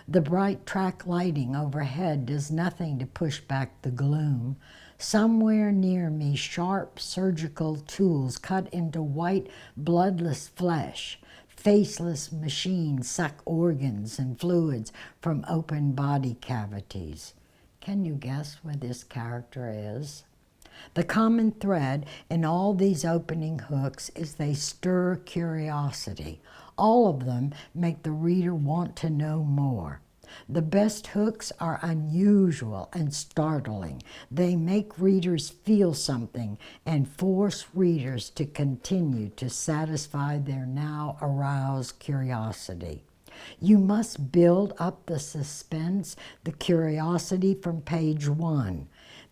The bright track lighting overhead does nothing to push back the gloom. Somewhere near me, sharp surgical tools cut into white, bloodless flesh. Faceless machines suck organs and fluids from open body cavities. Can you guess where this character is? The common thread in all these opening hooks is they stir curiosity. All of them make the reader want to know more. The best hooks are unusual and startling. They make readers feel something and force readers to continue to satisfy their now aroused curiosity. You must build up the suspense, the curiosity from page 1.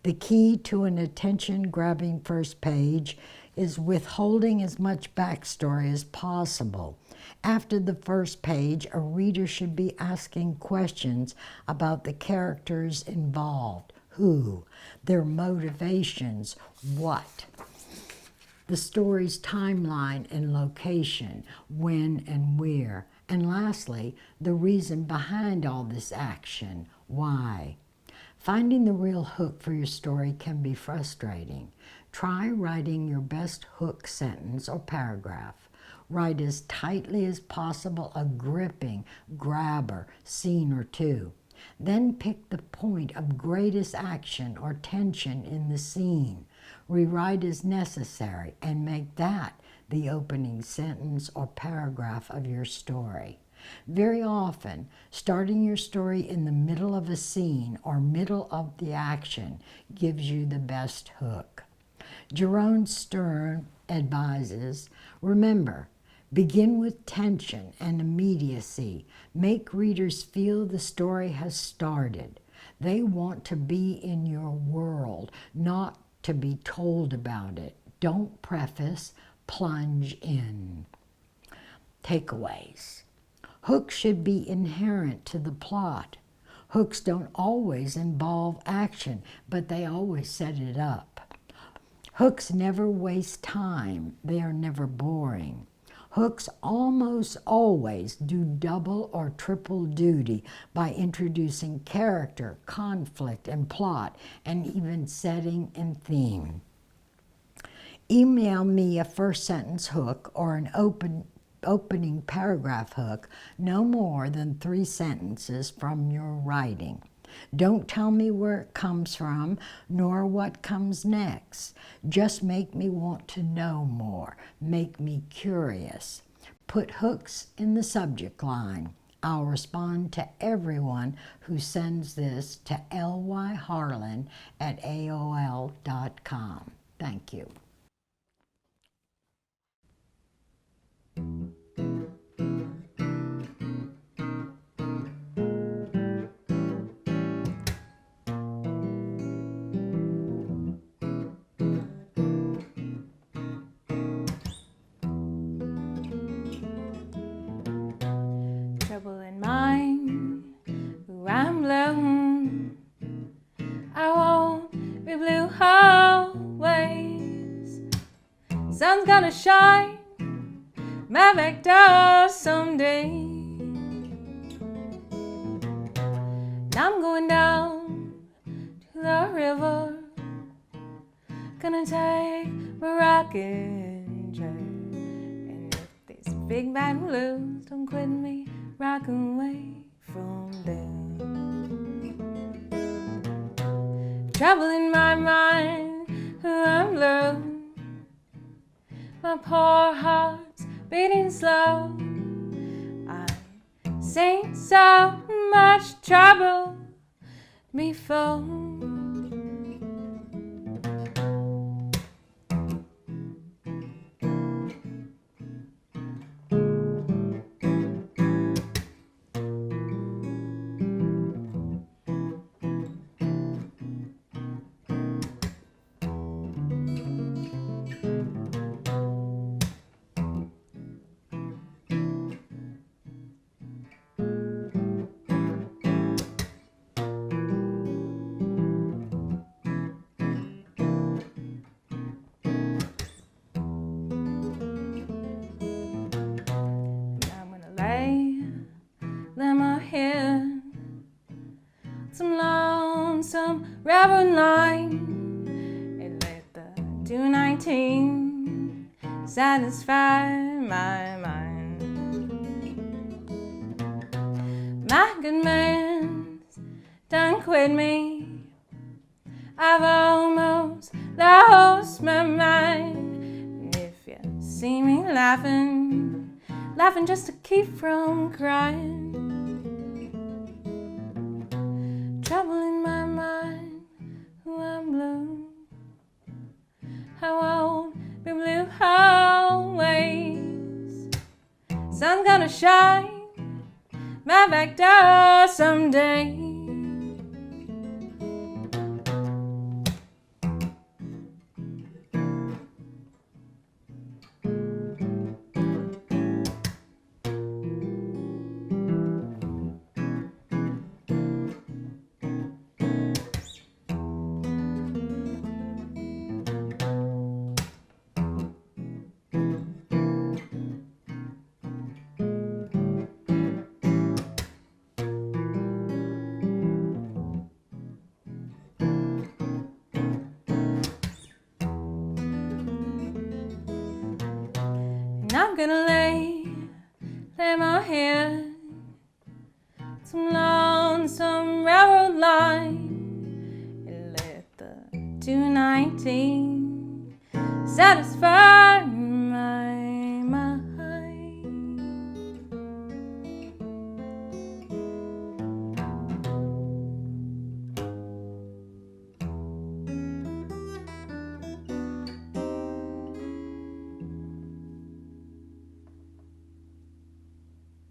The key to an attention-grabbing first page is withholding as much backstory as possible. After the first page, a reader should be asking questions about the characters involved. Who? Their motivations. What? The story's timeline and location. When and where. And lastly, the reason behind all this action. Why? Finding the real hook for your story can be frustrating. Try writing your best hook sentence or paragraph. Write as tightly as possible a gripping grabber scene or two. Then pick the point of greatest action or tension in the scene. Rewrite as necessary and make that the opening sentence or paragraph of your story. Very often, starting your story in the middle of a scene or middle of the action gives you the best hook. Jerome Stern advises, remember, begin with tension and immediacy. Make readers feel the story has started. They want to be in your world, not to be told about it. Don't preface, plunge in. Takeaways. Hooks should be inherent to the plot. Hooks don't always involve action, but they always set it up. Hooks never waste time. They are never boring. Hooks almost always do double or triple duty by introducing character, conflict, and plot, and even setting and theme. Email me a first sentence hook or an opening paragraph hook, no more than 3 sentences from your writing. Don't tell me where it comes from, nor what comes next. Just make me want to know more. Make me curious. Put hooks in the subject line. I'll respond to everyone who sends this to lyharlan@aol.com. Thank you. Trouble in mind, ooh, I'm blue. I won't be blue always. Sun's gonna shine my back door someday. And I'm going down to the river, gonna take my rocking chair. And if these big bad blues don't quit me, rock away from them. Trouble in my mind, I'm blue. My poor heart's beating slow. I've seen so much trouble before. Some reverend line and let the 219 satisfy my mind. My good man's done quit me. I've almost lost my mind. And if you see me laughing, laughing just to keep from crying. Trouble in my mind, I'm blue. I won't be blue always. Sun's gonna shine my back door someday. gonna lay my head some lonesome railroad line and let the 219 satisfy me.